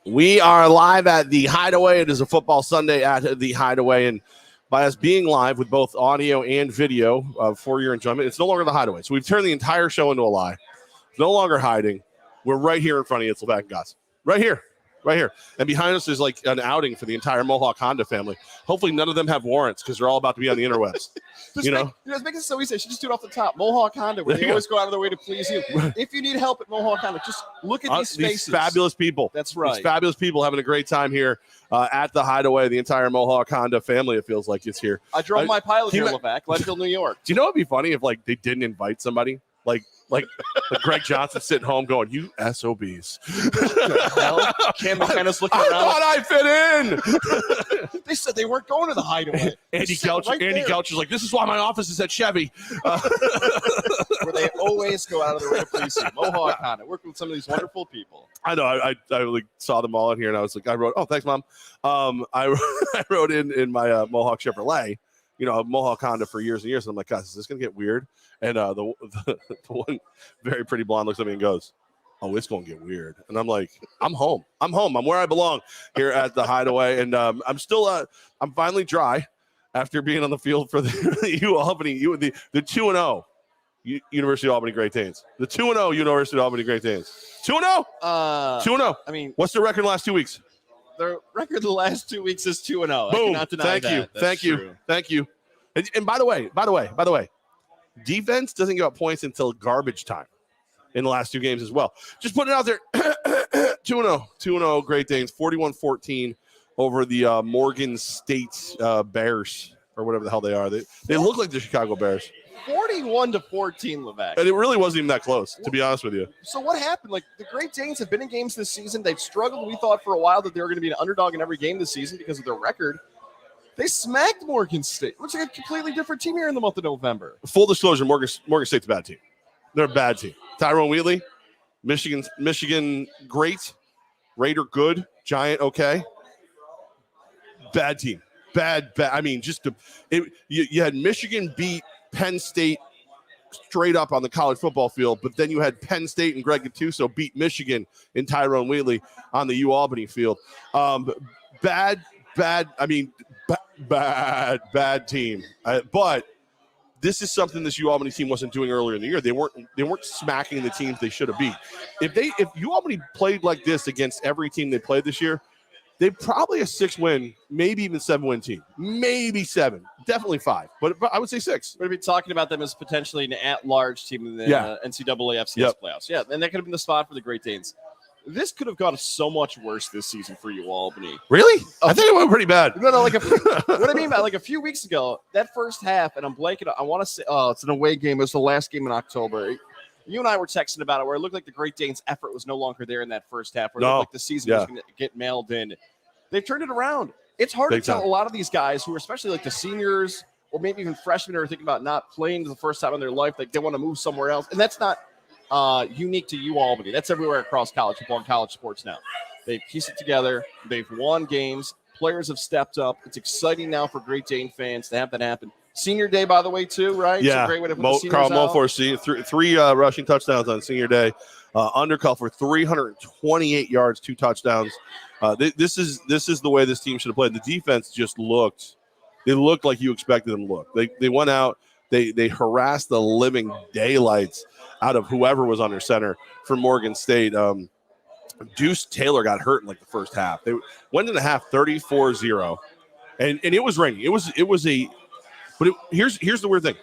We are live at the Hideaway. It is a football Sunday at the Hideaway, and by us being live with both audio and video for your enjoyment, it's no longer the Hideaway. So we've turned the entire show into a lie. It's no longer hiding. We're right here in front of you. It's Levack and Goz. Right here. And behind us is like an outing for the entire Mohawk Honda family. Hopefully none of them have warrants because they're all about to be on the interwebs. It's making it so easy. I should just do it off the top. Mohawk Honda, where they always go out of their way to please you. If you need help at Mohawk Honda, just look at these spaces. These fabulous people. That's right. These fabulous people having a great time here at the Hideaway. The entire Mohawk Honda family, it feels like, is here. I drove my pilot here, Levack, Leadville, New York. Do you know what would be funny if they didn't invite somebody? Like Greg Johnson sitting home going, "You SOBs." Cam McKenna's looking I around. thought I fit in. They said they weren't going to the Hideaway. Andy Couch is like, "This is why my office is at Chevy." Where they always go out of their way to please you. Mohawk Honda, working with some of these wonderful people. I know. I saw them all in here, and I was like, I wrote, "Oh, thanks, Mom." I wrote in my Mohawk Chevrolet, Mohawk Honda for years and years, and I'm like, "Guys, is this gonna get weird?" And the one very pretty blonde looks at me and goes, "Oh, it's going to get weird." And I'm like, I'm home. I'm where I belong here at the Hideaway. And I'm still, I'm finally dry after being on the field for the Albany, the 2-0 University of Albany Great Danes. The 2-0 University of Albany Great Danes. 2-0? 2-0. I mean, what's the record in the last 2 weeks? The record the last 2 weeks is 2-0. Boom. I cannot deny that. Thank you. And by the way, defense doesn't give up points until garbage time in the last two games as well. Just putting it out there. 2-0 Great Danes, 41-14 over the Morgan State Bears, or whatever the hell they are. They look like the Chicago Bears. 41-14, Levack. And it really wasn't even that close, to be honest with you. So what happened? The Great Danes have been in games this season. They've struggled. We thought for a while that they were going to be an underdog in every game this season because of their record. They smacked Morgan State. Looks like a completely different team here in the month of November. Full disclosure, Morgan State's a bad team. They're a bad team. Tyrone Wheatley, Michigan great, Raider good, Giant okay. Bad team. Bad. I mean, you had Michigan beat Penn State straight up on the college football field, but then you had Penn State and Greg Gattuso beat Michigan and Tyrone Wheatley on the UAlbany field. Bad team. But this is something this UAlbany team wasn't doing earlier in the year. They weren't smacking the teams they should have beat. If UAlbany played like this against every team they played this year, they're probably a 6-win, maybe even 7-win team. Maybe 7, definitely 5, but I would say 6. We're going to be talking about them as potentially an at-large team in the NCAA FCS playoffs. Yeah, and that could have been the spot for the Great Danes. This could have gone so much worse this season for UAlbany. Really? I think it went pretty bad. No, what I mean by a few weeks ago, that first half, and I'm blanking. I want to say, it's an away game. It was the last game in October. You and I were texting about it, where it looked like the Great Danes' effort was no longer there in that first half. Where it looked like the season was going to get mailed in. They've turned it around. It's hard to tell a lot of these guys who are especially like the seniors or maybe even freshmen who are thinking about not playing for the first time in their life. Like they want to move somewhere else, and that's not unique to UAlbany. That's everywhere across college football and college sports now. They've pieced it together. They've won games. Players have stepped up. It's exciting now for Great Dane fans to have that happen. Senior day, by the way, too, right? Yeah. It's a great way to put the seniors Carl out. Mulfor, three rushing touchdowns on senior day. Undercuff for 328 yards, 2 touchdowns. This is the way this team should have played. The defense just looked like you expected them to look. They went out. They harassed the living daylights out of whoever was under center for Morgan State. Deuce Taylor got hurt in the first half. They went in the half 34-0, and it was raining. Here's the weird thing.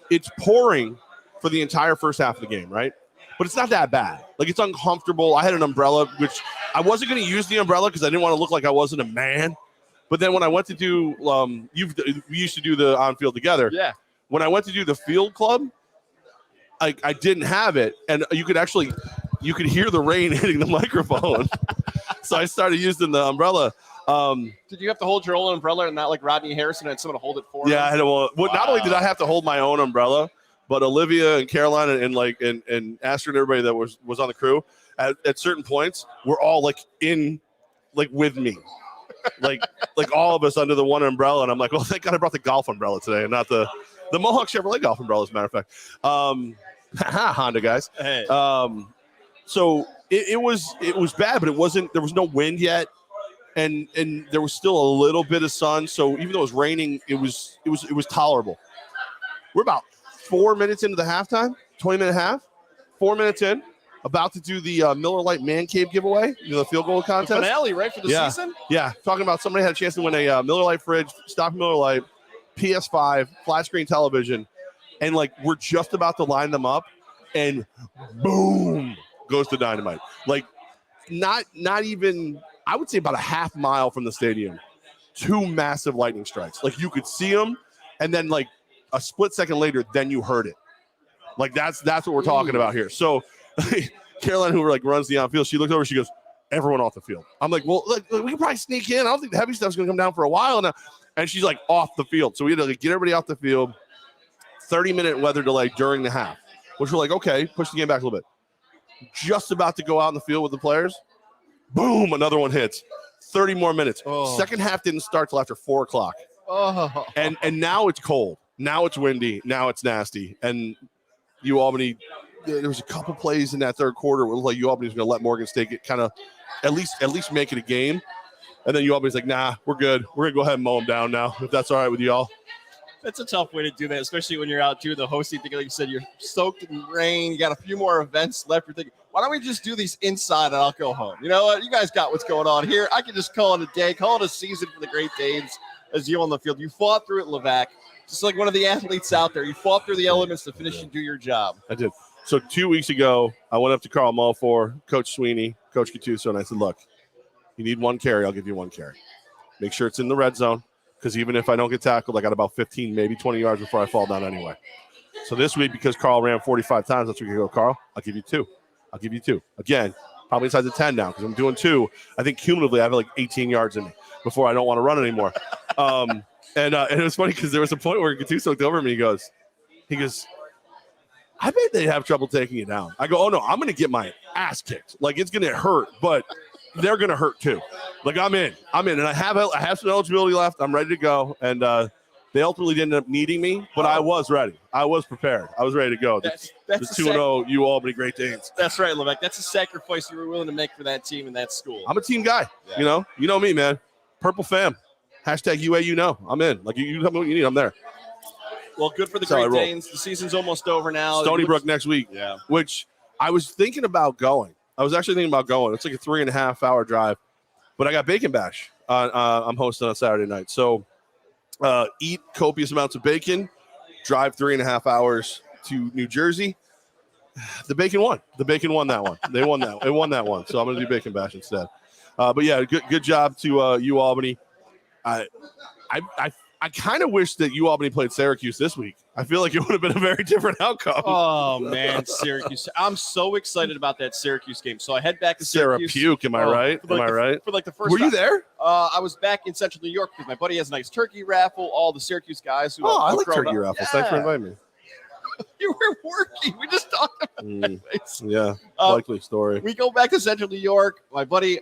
It's pouring for the entire first half of the game, right? But it's not that bad. It's uncomfortable. I had an umbrella, which I wasn't going to use the umbrella because I didn't want to look like I wasn't a man. But then when I went to do, we used to do the on-field together. Yeah. When I went to do the field club, I didn't have it, and you could hear the rain hitting the microphone. So I started using the umbrella. Did you have to hold your own umbrella and not like Rodney Harrison and someone to hold it for you? Yeah, I had to. Not only did I have to hold my own umbrella, but Olivia and Caroline and Astrid and everybody that was on the crew at certain points were all with me. like all of us under the one umbrella, and I'm like, well, thank God I brought the golf umbrella today and not the Mohawk Chevrolet golf umbrella, as a matter of fact. Honda guys. Hey. So it was bad, but it wasn't. There was no wind yet, and there was still a little bit of sun. So even though it was raining, it was tolerable. We're about 4 minutes into the halftime, 20-minute half. 4 minutes in, about to do the Miller Lite Man Cave giveaway, the field goal contest. The finale, right, for the season? Yeah, talking about somebody had a chance to win a Miller Lite fridge, Stop Miller Lite, PS5, flat screen television, and like we're just about to line them up, and boom goes the dynamite. Like not even, I would say about a half mile from the stadium, 2 massive lightning strikes. Like you could see them, and then like a split second later, then you heard it. Like that's what we're talking about here. So Caroline, who like runs the on-field, she looked over, she goes, everyone off the field. I'm like, well, look, we can probably sneak in. I don't think the heavy stuff's gonna come down for a while now. And she's like off the field. So we had to like, get everybody off the field. 30-minute weather delay during the half, which we're like, okay, push the game back a little bit. Just about to go out in the field with the players. Boom, another one hits. 30 more minutes. Oh. Second half didn't start till after 4 o'clock. Oh. And now it's cold. Now it's windy. Now it's nasty. And Albany, there was a couple plays in that third quarter where it looked like Albany was going to let Morgan State get kind of at least make it a game. And then Albany's like, nah, we're good. We're going to go ahead and mow them down now, if that's all right with y'all. That's a tough way to do that, especially when you're out doing the hosting thing. Like you said, you're soaked in rain. You got a few more events left. You're thinking, why don't we just do these inside and I'll go home? You know what? You guys got what's going on here. I can just call it a day, call it a season for the Great Danes as you on the field. You fought through it, Levack. Just like one of the athletes out there. You fought through the elements to finish and do your job. I did. So 2 weeks ago, I went up to Carl Mulfor, Coach Sweeney, Coach Gattuso, and I said, look, you need 1 carry, I'll give you 1 carry. Make sure it's in the red zone, because even if I don't get tackled, I got about 15, maybe 20 yards before I fall down anyway. So this week, because Carl ran 45 times, that's where you go, Carl, I'll give you 2. I'll give you 2. Again, probably inside the 10 now, because I'm doing 2. I think cumulatively I have like 18 yards in me before I don't want to run anymore. And it was funny because there was a point where Gattuso looked over at me. He goes, I bet they have trouble taking it down. I go, oh no, I'm going to get my ass kicked. Like it's going to hurt, but they're going to hurt too. Like I'm in, and I have some eligibility left. I'm ready to go. And they ultimately didn't end up needing me, but I was ready. I was prepared. I was ready to go. That's the 2-0 Albany Great Danes. That's right, Levack. That's a sacrifice you were willing to make for that team and that school. I'm a team guy. Yeah. You know me, man. Purple fam. Hashtag UA, I'm in. Like, you tell me what you need, I'm there. Well, good for the Great Danes. The season's almost over now. Stony Brook next week, which I was thinking about going. I was actually thinking about going. It's like a 3.5-hour drive, but I got Bacon Bash. I'm hosting on Saturday night. So eat copious amounts of bacon, drive 3.5 hours to New Jersey. The bacon won. The bacon won that one. They won that. It won that one. So I'm going to do Bacon Bash instead. But yeah, good job to Albany. I kind of wish that Albany played Syracuse this week. I feel like it would have been a very different outcome. Oh man, Syracuse! I'm so excited about that Syracuse game. So I head back to Syracuse. Syracuse, am I right? Am I right? For like the first. Were you there? I was back in Central New York because my buddy has a nice turkey raffle. All the Syracuse guys who. I like turkey raffles. Thanks for inviting me. You were working. We just talked about that. Yeah, likely story. We go back to Central New York. My buddy,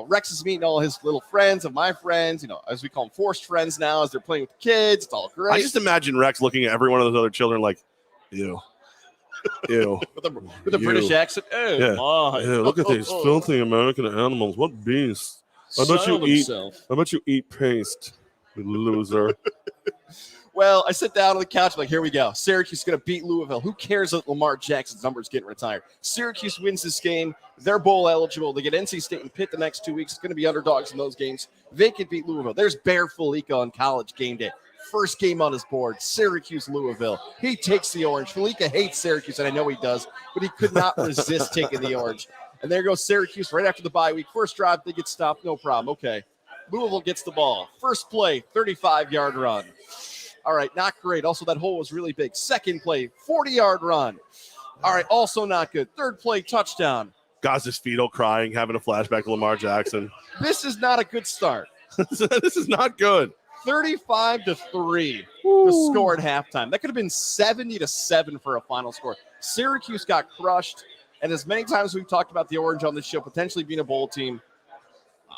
Rex is meeting all his little friends of my friends, as we call them, forced friends now, as they're playing with the kids. It's all great. I just imagine Rex looking at every one of those other children like, ew. Ew. with a British accent. Oh, yeah. My. Ew, look at these filthy American animals. What beasts. I bet you eat paste, you loser. Well, I sit down on the couch, like, here we go. Syracuse is going to beat Louisville. Who cares that Lamar Jackson's number is getting retired? Syracuse wins this game. They're bowl eligible. They get NC State and Pitt the next 2 weeks. It's going to be underdogs in those games. They could beat Louisville. There's Bear Felica on College game day. First game on his board, Syracuse, Louisville. He takes the orange. Felica hates Syracuse, and I know he does, but he could not resist taking the orange. And there goes Syracuse right after the bye week. First drive, they get stopped. No problem. Okay. Louisville gets the ball. First play, 35-yard run. All right, not great. Also, that hole was really big. Second play, 40-yard run. All right, also not good. Third play, touchdown. Goz's fetal crying, having a flashback to Lamar Jackson. This is not a good start. This is not good. 35-3 the score at halftime. That could have been 70-7 for a final score. Syracuse got crushed, and as many times as we've talked about the Orange on this show potentially being a bowl team,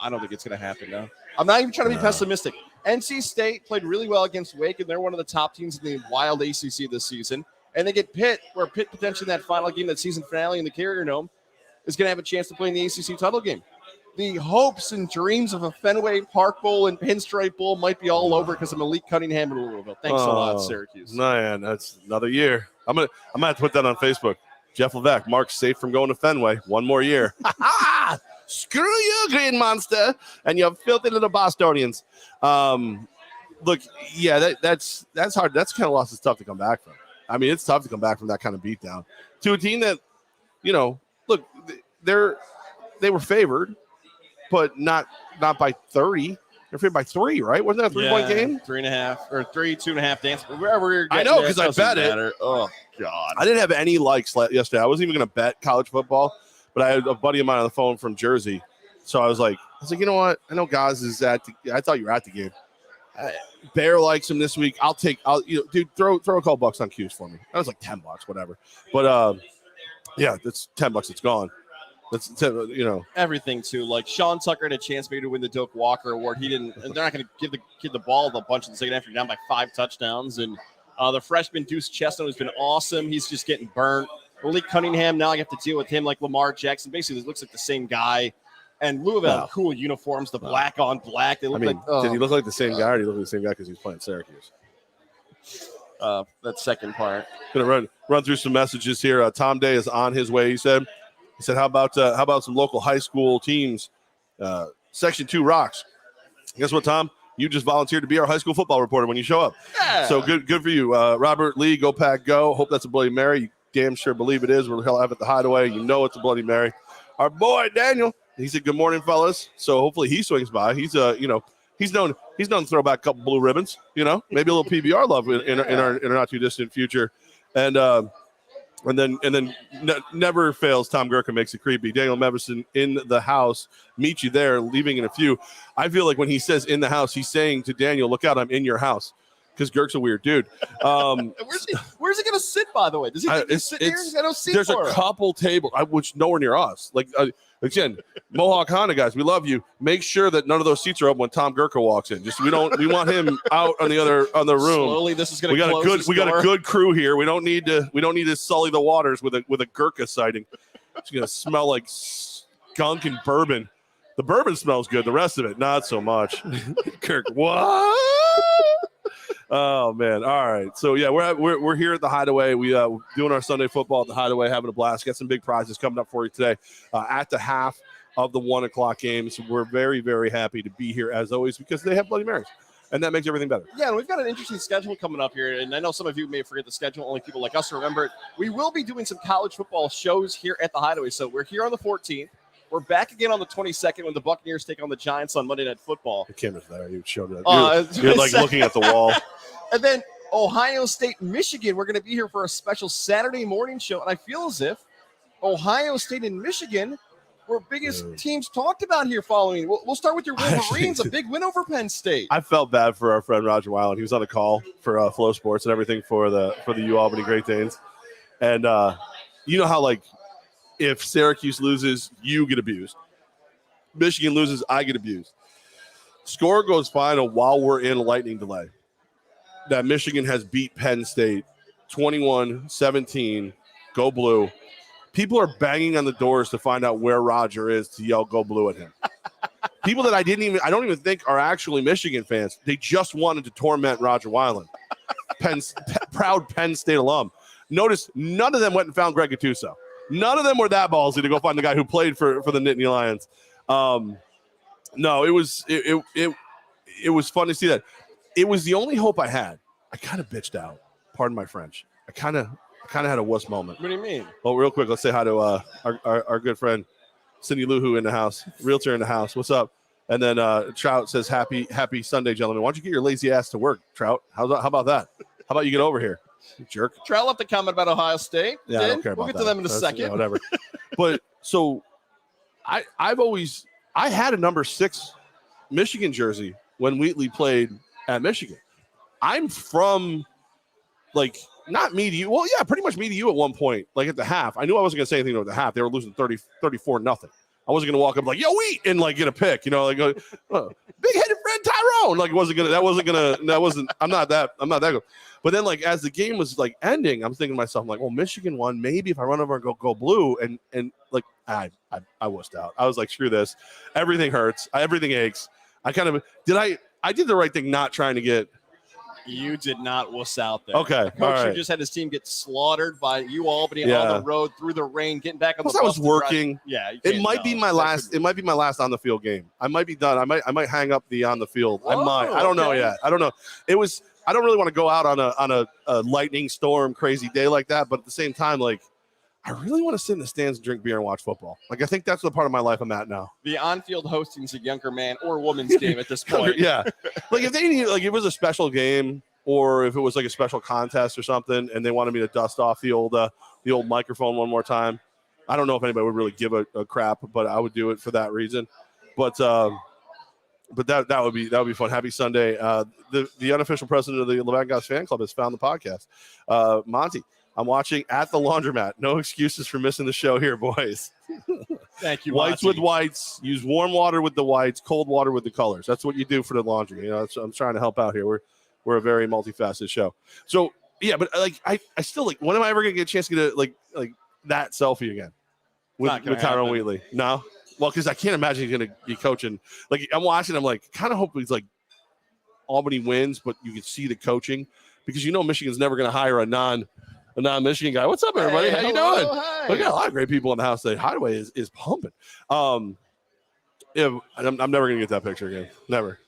I don't think it's going to happen now. I'm not even trying to be pessimistic. NC State played really well against Wake, and they're one of the top teams in the wild ACC this season. And they get Pitt, where Pitt potentially in that final game, that season finale in the Carrier Dome, is going to have a chance to play in the ACC title game. The hopes and dreams of a Fenway Park Bowl and Pinstripe Bowl might be all over because of Malik Cunningham in Louisville. Thanks a lot, Syracuse. Man, that's another year. I'm gonna have to put that on Facebook. Jeff Levack, Mark's safe from going to Fenway. One more year. Screw you, Green Monster, and your filthy little Bostonians. Look, yeah, that's hard. That's kind of loss is tough to come back from. I mean, it's tough to come back from that kind of beatdown to a team that, look, they were favored, but not by 30. They're favored by 3, right? Wasn't that a 3-point game? 3.5 or 2.5 dance. Wherever I know, because I bet it. Oh God, I didn't have any likes yesterday. I wasn't even going to bet college football, but I had a buddy of mine on the phone from Jersey, so I was like, you know what? I know Goz is I thought you were at the game. Bear likes him this week. Dude, throw a couple bucks on Q's for me. That was like $10, whatever. But yeah, that's $10. It's gone. That's everything too. Like Sean Tucker had a chance maybe to win the Doak Walker Award. He didn't. And they're not going to give the kid the ball a bunch in the second half. You're down by 5 touchdowns. And the freshman Deuce Chestnut has been awesome. He's just getting burnt. Malik Cunningham, now I have to deal with him like Lamar Jackson. Basically, it looks like the same guy. And Louisville had cool uniforms, the black on black. They look like. Did he look like the same guy, or did he look like the same guy because he's playing Syracuse? That second part. Gonna run through some messages here. Tom Day is on his way. He said, how about some local high school teams? Section 2 rocks. Guess what, Tom? You just volunteered to be our high school football reporter when you show up. Yeah. So good for you, Robert Lee. Go Pack, go! Hope that's a Bloody Mary. You damn sure believe it is. We're hell have at the Hideaway. You know it's a Bloody Mary. Our boy Daniel. He said, "Good morning, fellas." So hopefully he swings by. He's he's known to throw back a couple blue ribbons. Maybe a little PBR love in our not too distant future, and then never fails. Tom Gurka makes it creepy. Daniel Meverson in the house. Meet you there. Leaving in a few. I feel like when he says in the house, he's saying to Daniel, "Look out, I'm in your house." Because Gurk's a weird dude. Where's he going to sit, by the way? Does he think he's sitting here? He's got no seat There's for a him. couple tables, which nowhere near us. Again, Mohawk Honda guys, we love you. Make sure that none of those seats are open when Tom Gurka walks in. We want him out on the room. Slowly, this is going to close. We got a good crew here. We don't need to sully the waters with a Gurka sighting. It's going to smell like skunk and bourbon. The bourbon smells good. The rest of it, not so much. Kirk, what? Oh man! All right, so yeah, we're here at the Hideaway. We doing our Sunday football at the Hideaway, having a blast. Got some big prizes coming up for you today at the half of the 1 o'clock game. So we're very, very happy to be here as always because they have Bloody Marys, and that makes everything better. Yeah, and we've got an interesting schedule coming up here, and I know some of you may forget the schedule. Only people like us remember it. We will be doing some college football shows here at the Hideaway. So we're here on the 14th. We're back again on the 22nd when the Buccaneers take on the Giants on Monday Night Football. The camera's there. You showed it. You're like looking at the wall. And then Ohio State, Michigan. We're going to be here for a special Saturday morning show. And I feel as if Ohio State and Michigan were biggest teams talked about here following. We'll start with your Wolverines, a big win over Penn State. I felt bad for our friend Roger Weiland. He was on a call for Flow Sports and everything for the U Albany Great Danes. And you know how if Syracuse loses, you get abused. Michigan loses, I get abused. Score goes final while we're in lightning delay. That Michigan has beat Penn State 21-17. Go Blue. People are banging on the doors to find out where Roger is to yell "Go Blue" at him. People that I don't even think are actually Michigan fans. They just wanted to torment Roger Weiland, proud Penn State alum. Notice none of them went and found Greg Gattuso. None of them were that ballsy to go find the guy who played for the Nittany Lions. No, it was fun to see that. It was the only hope I had. I kind of bitched out. Pardon my French. I kind of had a wuss moment. What do you mean? Well, real quick, let's say hi to our good friend Cindy Luhu in the house, realtor in the house. What's up? And then Trout says, "Happy Sunday, gentlemen. Why don't you get your lazy ass to work, Trout? How about that? How about you get over here, you jerk?" Trout left a comment about Ohio State. Yeah, I don't care about We'll get that. to them in a second. Yeah, whatever. But so I had a number 6 Michigan jersey when Wheatley played at Michigan. I'm from not me to you. Well, yeah, pretty much me to you at one point, at the half. I knew I wasn't going to say anything at the half. They were losing 34-0. I wasn't going to walk up yo, eat, and get a pick, big-headed man, Tyrone. Like, I'm not that good. But then, like, as the game was like ending, I'm thinking to myself, I'm like, well, Michigan won. Maybe if I run over and go blue, and like, I wussed out. I was like, screw this. Everything hurts. Everything aches. I did the right thing, not trying to get. You did not wuss out there. Okay, the coach all right. just had his team get slaughtered by Albany on the road through the rain, getting back on the bus. I was working. It might be my last. It might be my last on the field game. I might be done. I might hang up the on the field. I might. I don't know yet. I don't know. I don't really want to go out on a lightning storm, crazy day like that. But at the same time, like, I really want to sit in the stands and drink beer and watch football. Like, I think that's the part of my life I'm at now. The on-field hosting's a younger man or woman's game at this point. Yeah. Like, if they need, like, it was a special game, or if it was like a special contest or something, and they wanted me to dust off the old microphone one more time, I don't know if anybody would really give a crap, but I would do it for that reason. But that would be fun. Happy Sunday. The unofficial president of the Levack and Goz fan club has found the podcast. Monty, I'm watching at the laundromat. No excuses for missing the show here, boys. Thank you, Whites Monty. with whites. Use warm water with the whites, cold water with the colors. That's what you do for the laundry. You know, I'm trying to help out here. We're a very multifaceted show. So yeah, but like I still, like, when am I ever gonna get a chance to get like that selfie again with Tyrone Wheatley? No. Well, because I can't imagine he's gonna be coaching. Like, I'm watching, I'm like, kind of hope he's like Albany wins, but you can see the coaching, because Michigan's never gonna hire a non-Michigan guy. What's up, everybody? How you doing? Hi. We got a lot of great people in the house today. Hideaway is pumping. Yeah, I'm never gonna get that picture again. Never.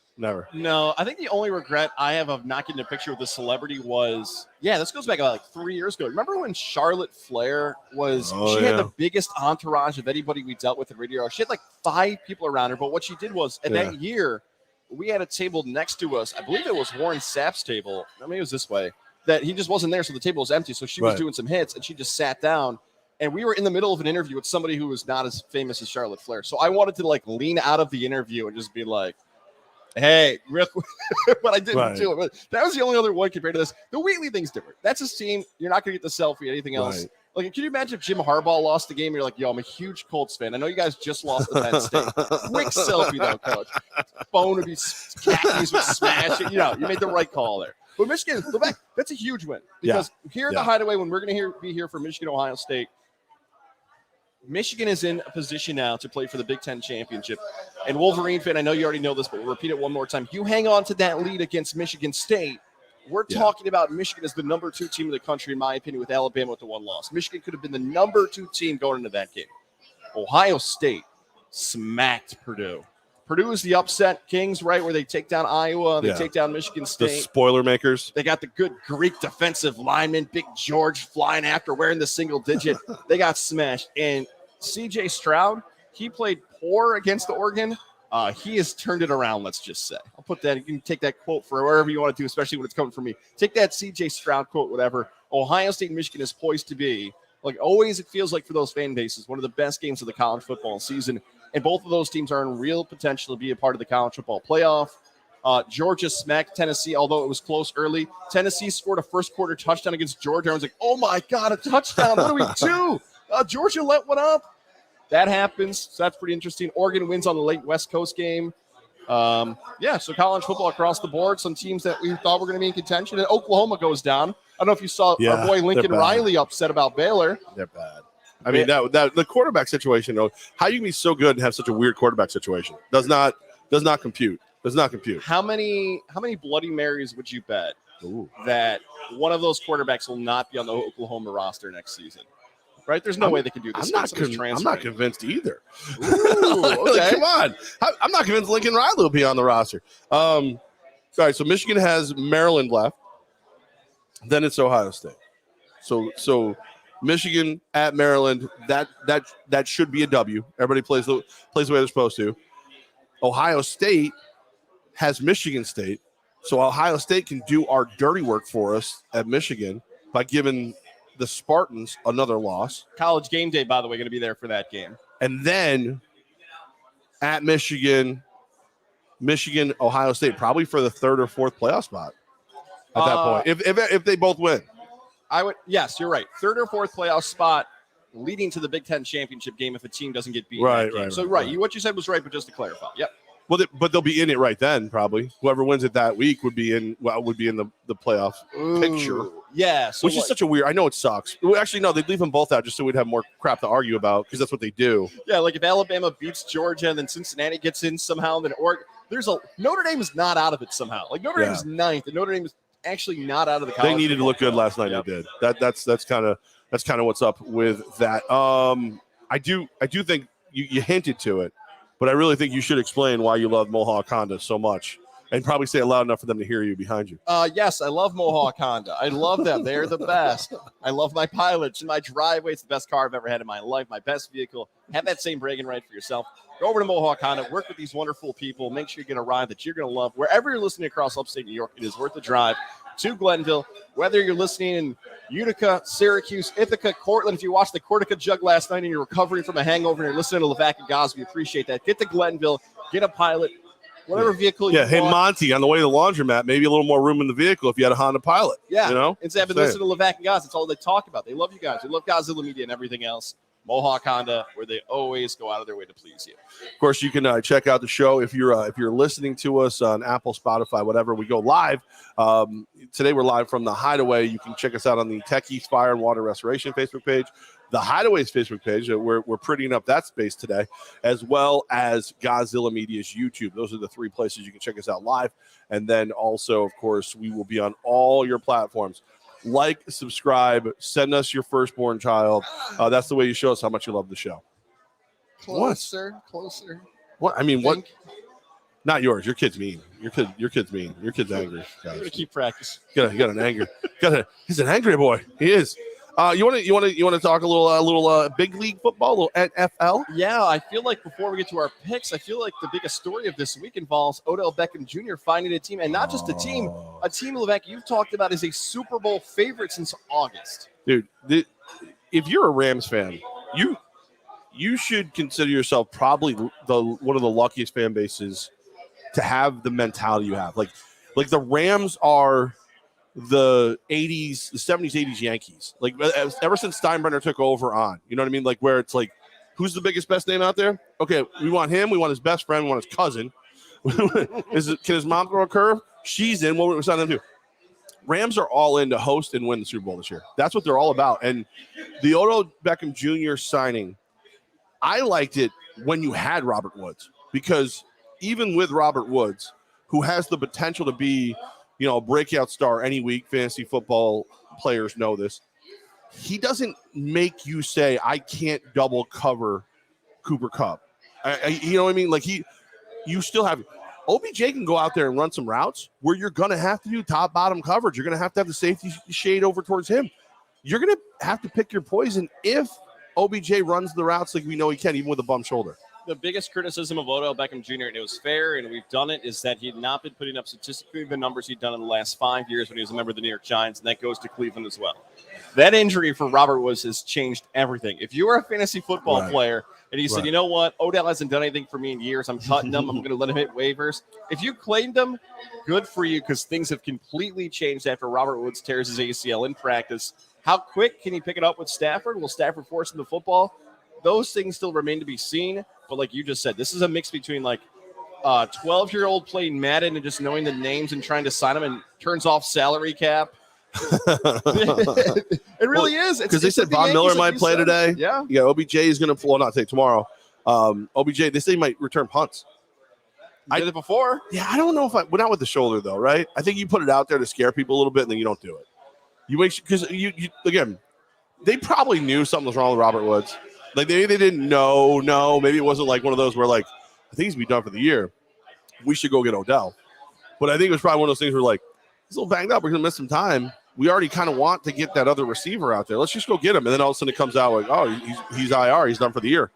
No, I think the only regret I have of not getting a picture with a celebrity was, this goes back about like 3 years ago. Remember when Charlotte Flair was, she had the biggest entourage of anybody we dealt with at Radio. She had like 5 people around her, but what she did was, that year, we had a table next to us. I believe it was Warren Sapp's table. I mean, it was this way, that he just wasn't there, so the table was empty. So she was doing some hits, and she just sat down. And we were in the middle of an interview with somebody who was not as famous as Charlotte Flair. So I wanted to like lean out of the interview and just be like, hey, real quick. But I didn't do it. But that was the only other one compared to this. The Wheatley thing's different. That's his team. You're not going to get the selfie, anything else. Right. Like, can you imagine if Jim Harbaugh lost the game? You're like, yo, I'm a huge Colts fan. I know you guys just lost to Penn State. Quick selfie, though, coach. Phone would be khakis would smash it. You made the right call there. But Michigan, Levack, that's a huge win. Because here at the Hideaway, when we're going to be here for Michigan, Ohio State, Michigan is in a position now to play for the Big Ten championship. And Wolverine fan, I know you already know this, but we'll repeat it one more time. You hang on to that lead against Michigan State. We're talking about Michigan as the number 2 team in the country, in my opinion, with Alabama with the 1 loss. Michigan could have been the number 2 team going into that game. Ohio State smacked Purdue. Purdue is the upset kings, right, where they take down Iowa, they take down Michigan State. The spoiler makers. They got the good Greek defensive lineman, Big George, flying after, wearing the single digit. They got smashed. And C.J. Stroud, he played poor against Oregon. He has turned it around, let's just say. I'll put that. You can take that quote for wherever you want to do, especially when it's coming from me. Take that C.J. Stroud quote, whatever. Ohio State and Michigan is poised to be, like always it feels like for those fan bases, one of the best games of the college football season. And both of those teams are in real potential to be a part of the college football playoff. Georgia smacked Tennessee, although it was close early. Tennessee scored a first-quarter touchdown against Georgia. I was like, oh, my God, a touchdown. What do we do? Georgia let one up. That happens. So that's pretty interesting. Oregon wins on the late West Coast game. So college football across the board. Some teams that we thought were going to be in contention. And Oklahoma goes down. I don't know if you saw our boy Lincoln Riley upset about Baylor. They're bad. I mean, that the quarterback situation, though, how you can be so good and have such a weird quarterback situation does not compute. Does not compute. How many Bloody Marys would you bet that one of those quarterbacks will not be on the Oklahoma roster next season? Right? There's no way they can do this. I'm not convinced either. Ooh, okay. Come on. I'm not convinced Lincoln Riley will be on the roster. All right, so Michigan has Maryland left. Then it's Ohio State. So Michigan at Maryland, that should be a W. Everybody plays the way they're supposed to. Ohio State has Michigan State. So Ohio State can do our dirty work for us at Michigan by giving the Spartans another loss. College game day, by the way, going to be there for that game. And then at Michigan, Ohio State, probably for the 3rd or 4th playoff spot at that point. If they both win. Yes, you're right. 3rd or 4th playoff spot leading to the Big Ten championship game if a team doesn't get beat. Right. So what you said was right, but just to clarify. Yep. Well, but they'll be in it right then, probably. Whoever wins it that week would be in the playoff picture. Yeah, so which is such a weird. I know it sucks. Well, actually, no, they'd leave them both out just so we'd have more crap to argue about because that's what they do. Yeah, like if Alabama beats Georgia and then Cincinnati gets in somehow, then Notre Dame is not out of it somehow. Like Notre Dame is 9th, and Notre Dame is actually not out of the college. They needed to look good last night. Yep. They did. That's kind of what's up with that. I do think you hinted to it. But I really think you should explain why you love Mohawk Honda so much and probably say it loud enough for them to hear you behind you. Yes, I love Mohawk Honda. I love them. They're the best. I love my pilots and my driveway. It's the best car I've ever had in my life, my best vehicle. Have that same bragging right for yourself. Go over to Mohawk Honda, work with these wonderful people. Make sure you get a ride that you're going to love. Wherever you're listening across upstate New York, it is worth the drive to Glenville. Whether you're listening in Utica, Syracuse, Ithaca, Cortland, if you watched the Cortica Jug last night and you're recovering from a hangover and you're listening to Levack and Goz, we appreciate that. Get to Glenville, get a pilot, whatever vehicle you want. Hey, Monty, on the way to the laundromat, maybe a little more room in the vehicle if you had a Honda Pilot. Yeah, you know? Instead of listening to Levack and Goz, that's all they talk about. They love you guys. They love Godzilla Media and everything else. Mohawk Honda, where they always go out of their way to please you. Of course, you can check out the show if you're listening to us on Apple, Spotify, whatever. We go live. Today we're live from the Hideaway. You can check us out on the Tech East Fire and Water Restoration Facebook page, the Hideaway's Facebook page. We're prettying up that space today, as well as Godzilla Media's YouTube. Those are the 3 places you can check us out live. And then also, of course, we will be on all your platforms. Like, subscribe, send us your firstborn child. That's the way you show us how much you love the show. Closer. What? I mean, what? Not yours. Your kid's mean. Your kid's mean. Your kid's angry. I'm gonna keep practice. You got an anger. He's an angry boy. He is. You want to talk a little big league football, a little NFL? Yeah, I feel like before we get to our picks, I feel like the biggest story of this week involves Odell Beckham Jr. finding a team, and not just a team, Levack, you've talked about as a Super Bowl favorite since August. Dude, if you're a Rams fan, you should consider yourself probably one of the luckiest fan bases to have the mentality you have. Like the Rams are the 80s, the 70s, 80s Yankees. Like ever since Steinbrenner took over on, you know what I mean? Like where it's like, who's the biggest, best name out there? Okay, we want him. We want his best friend. We want his cousin. Can his mom throw a curve? She's in. What we're signing them to? Rams are all in to host and win the Super Bowl this year. That's what they're all about. And the Odell Beckham Jr. signing, I liked it when you had Robert Woods, because even with Robert Woods, who has the potential to be, a breakout star any week, fantasy football players know this, he doesn't make you say, I can't double cover Cooper Kupp. You know what I mean? Like you still have OBJ can go out there and run some routes where you're going to have to do top bottom coverage. You're going to have the safety shade over towards him. You're going to have to pick your poison if OBJ runs the routes like we know he can, even with a bum shoulder. The biggest criticism of Odell Beckham Jr., and it was fair, and we've done it, is that he had not been putting up statistically the numbers he'd done in the last 5 years when he was a member of the New York Giants, and that goes to Cleveland as well. That injury for Robert Woods has changed everything. If you are a fantasy football player and you said, you know what, Odell hasn't done anything for me in years, I'm cutting him, I'm going to let him hit waivers. If you claimed him, good for you, because things have completely changed after Robert Woods tears his ACL in practice. How quick can he pick it up with Stafford? Will Stafford force him the football? Those things still remain to be seen. But like you just said, this is a mix between like a 12-year-old playing Madden and just knowing the names and trying to sign them and turns off salary cap. It really is. Because they said Von Miller might play today. Yeah. OBJ is going to, well, not today, tomorrow. OBJ, they say he might return punts. I did it before. Yeah, I don't know if well, not with the shoulder, though, right? I think you put it out there to scare people a little bit, and then you don't do it. You make sure, because you again, they probably knew something was wrong with Robert Woods. Like they didn't know. No, maybe it wasn't like one of those where like, I think he's gonna be done for the year. We should go get Odell. But I think it was probably one of those things where like, he's a little banged up. We're gonna miss some time. We already kind of want to get that other receiver out there. Let's just go get him. And then all of a sudden it comes out like, oh, he's IR. He's done for the year.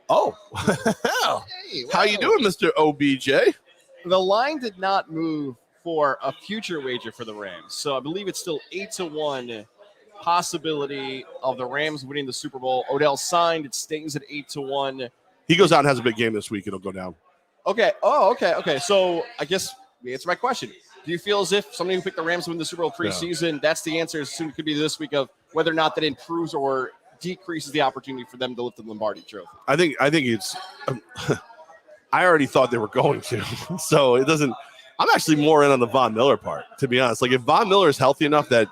Oh, hey, wow. How you doing, Mr. OBJ? The line did not move for a future wager for the Rams. So I believe it's still 8-1 possibility of the Rams winning the Super Bowl. Odell signed. It stays at 8-1. He goes out and has a big game this week. It'll go down. Okay. Oh, okay. So I guess we answer my question. Do you feel as if somebody who picked the Rams to win the Super Bowl preseason, that's the answer as soon as it could be this week of whether or not that improves or decreases the opportunity for them to lift the Lombardi trophy? I think it's I already thought they were going to. So it doesn't – I'm actually more in on the Von Miller part, to be honest. Like if Von Miller is healthy enough that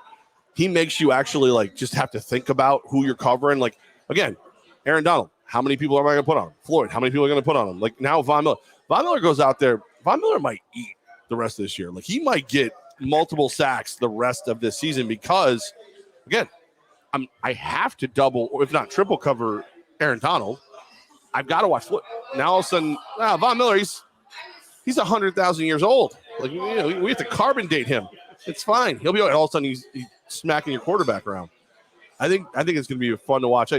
he makes you actually like just have to think about who you're covering. Like, again, Aaron Donald, how many people am I going to put on him? Floyd, how many people are going to put on him? Like now Von Miller. Von Miller goes out there. Von Miller might eat the rest of this year. Like he might get multiple sacks the rest of this season because, again, I have to double or if not triple cover Aaron Donald. I've got to watch Floyd. Now all of a sudden, Von Miller, he's 100,000 years old. Like we have to carbon date him. It's fine. He'll be all of a sudden he's smacking your quarterback around. I think it's going to be fun to watch.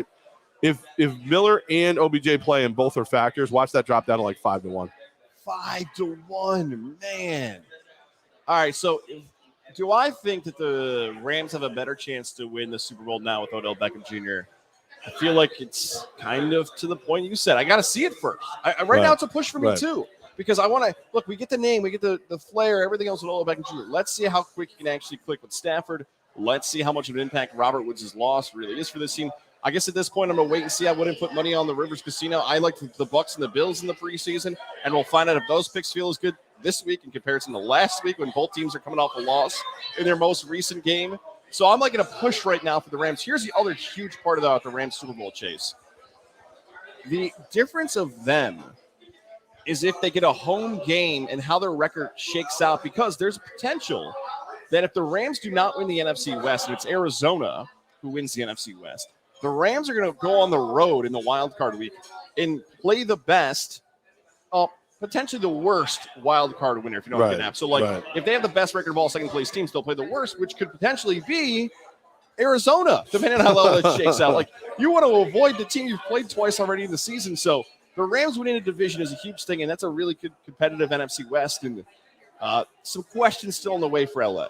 If Miller and OBJ play and both are factors, watch that drop down to like 5-1. 5-1, man. All right, so do I think that the Rams have a better chance to win the Super Bowl now with Odell Beckham Jr.? I feel like it's kind of to the point you said. I got to see it first. Right now, it's a push for me too because I want to look. We get the name, we get the flair, everything else with Odell Beckham Jr. Let's see how quick he can actually click with Stafford. Let's see how much of an impact Robert Woods' loss really is for this team. I guess at this point, I'm going to wait and see. I wouldn't put money on the Rivers Casino. I like the Bucs and the Bills in the preseason, and we'll find out if those picks feel as good this week in comparison to last week when both teams are coming off a loss in their most recent game. So I'm like going to push right now for the Rams. Here's the other huge part about the Rams Super Bowl chase. The difference of them is if they get a home game and how their record shakes out, because there's a potential that if the Rams do not win the NFC West and it's Arizona who wins the NFC West, the Rams are going to go on the road in the wild card week and play the best, potentially the worst wild card winner, if you know what I'm getting at. So, if they have the best record of all second-place teams, they'll play the worst, which could potentially be Arizona, depending on how well that shakes out. Like, you want to avoid the team you've played twice already in the season. So, the Rams winning a division is a huge thing, and that's a really good competitive NFC West. And some questions still in the way for LA.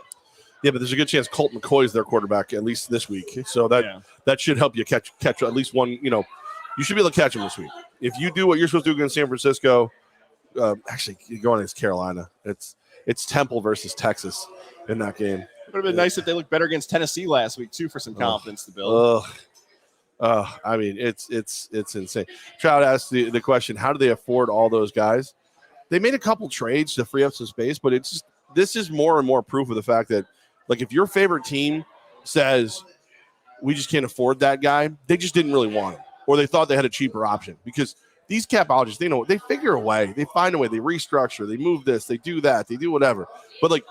Yeah, but there's a good chance Colt McCoy is their quarterback at least this week. So that should help you catch at least one. You should be able to catch him this week. If you do what you're supposed to do against San Francisco, actually you're going against Carolina. It's Temple versus Texas in that game. It would have been nice if they looked better against Tennessee last week too for some confidence to build. I mean, it's insane. Trout asked the question: how do they afford all those guys? They made a couple trades to free up some space, but this is more and more proof of the fact that. Like, if your favorite team says, we just can't afford that guy, they just didn't really want him. Or they thought they had a cheaper option. Because these capologists, they figure a way. They find a way. They restructure. They move this. They do that. They do whatever. But, like,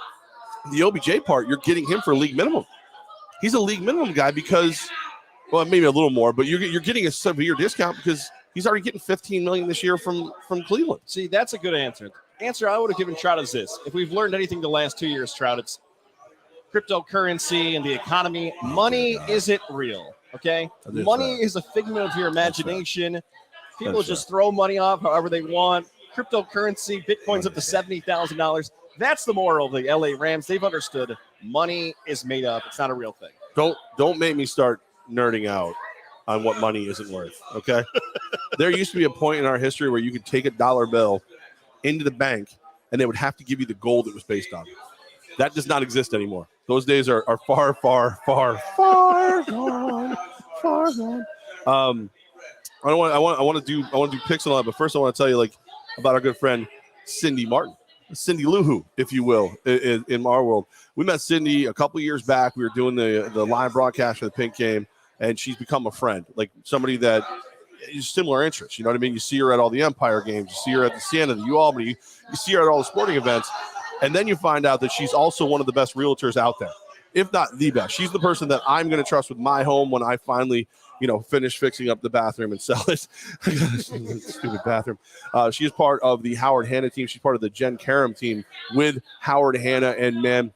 the OBJ part, you're getting him for a league minimum. He's a league minimum guy because, well, maybe a little more, but you're getting a severe discount because he's already getting $15 million this year from Cleveland. See, that's a good answer. The answer I would have given Trout is this. If we've learned anything the last 2 years, Trout, it's cryptocurrency and the economy. Money isn't real, okay? Money is a figment of your imagination. People just throw money off however they want. Cryptocurrency, Bitcoin's up to $70,000. That's the moral of the LA Rams. They've understood money is made up. It's not a real thing. Don't make me start nerding out on what money isn't worth, okay? There used to be a point in our history where you could take a dollar bill into the bank and they would have to give you the gold it was based on. That does not exist anymore. Those days are far, far, far, far gone. Far gone. I want to do picks and all that, but first I want to tell you about our good friend Cindy Martin, Cindy Lou Who, if you will, in our world. We met Cindy a couple years back. We were doing the live broadcast for the Pink Game, and she's become a friend, like somebody that is similar interests. You know what I mean? You see her at all the Empire games. You see her at the Sienna, the U-Albany. You see her at all the sporting events. And then you find out that she's also one of the best realtors out there, if not the best. She's the person that I'm going to trust with my home when I finally, finish fixing up the bathroom and sell it. Stupid bathroom. She is part of the Howard Hanna team. She's part of the Jen Karam team with Howard Hanna. And, man,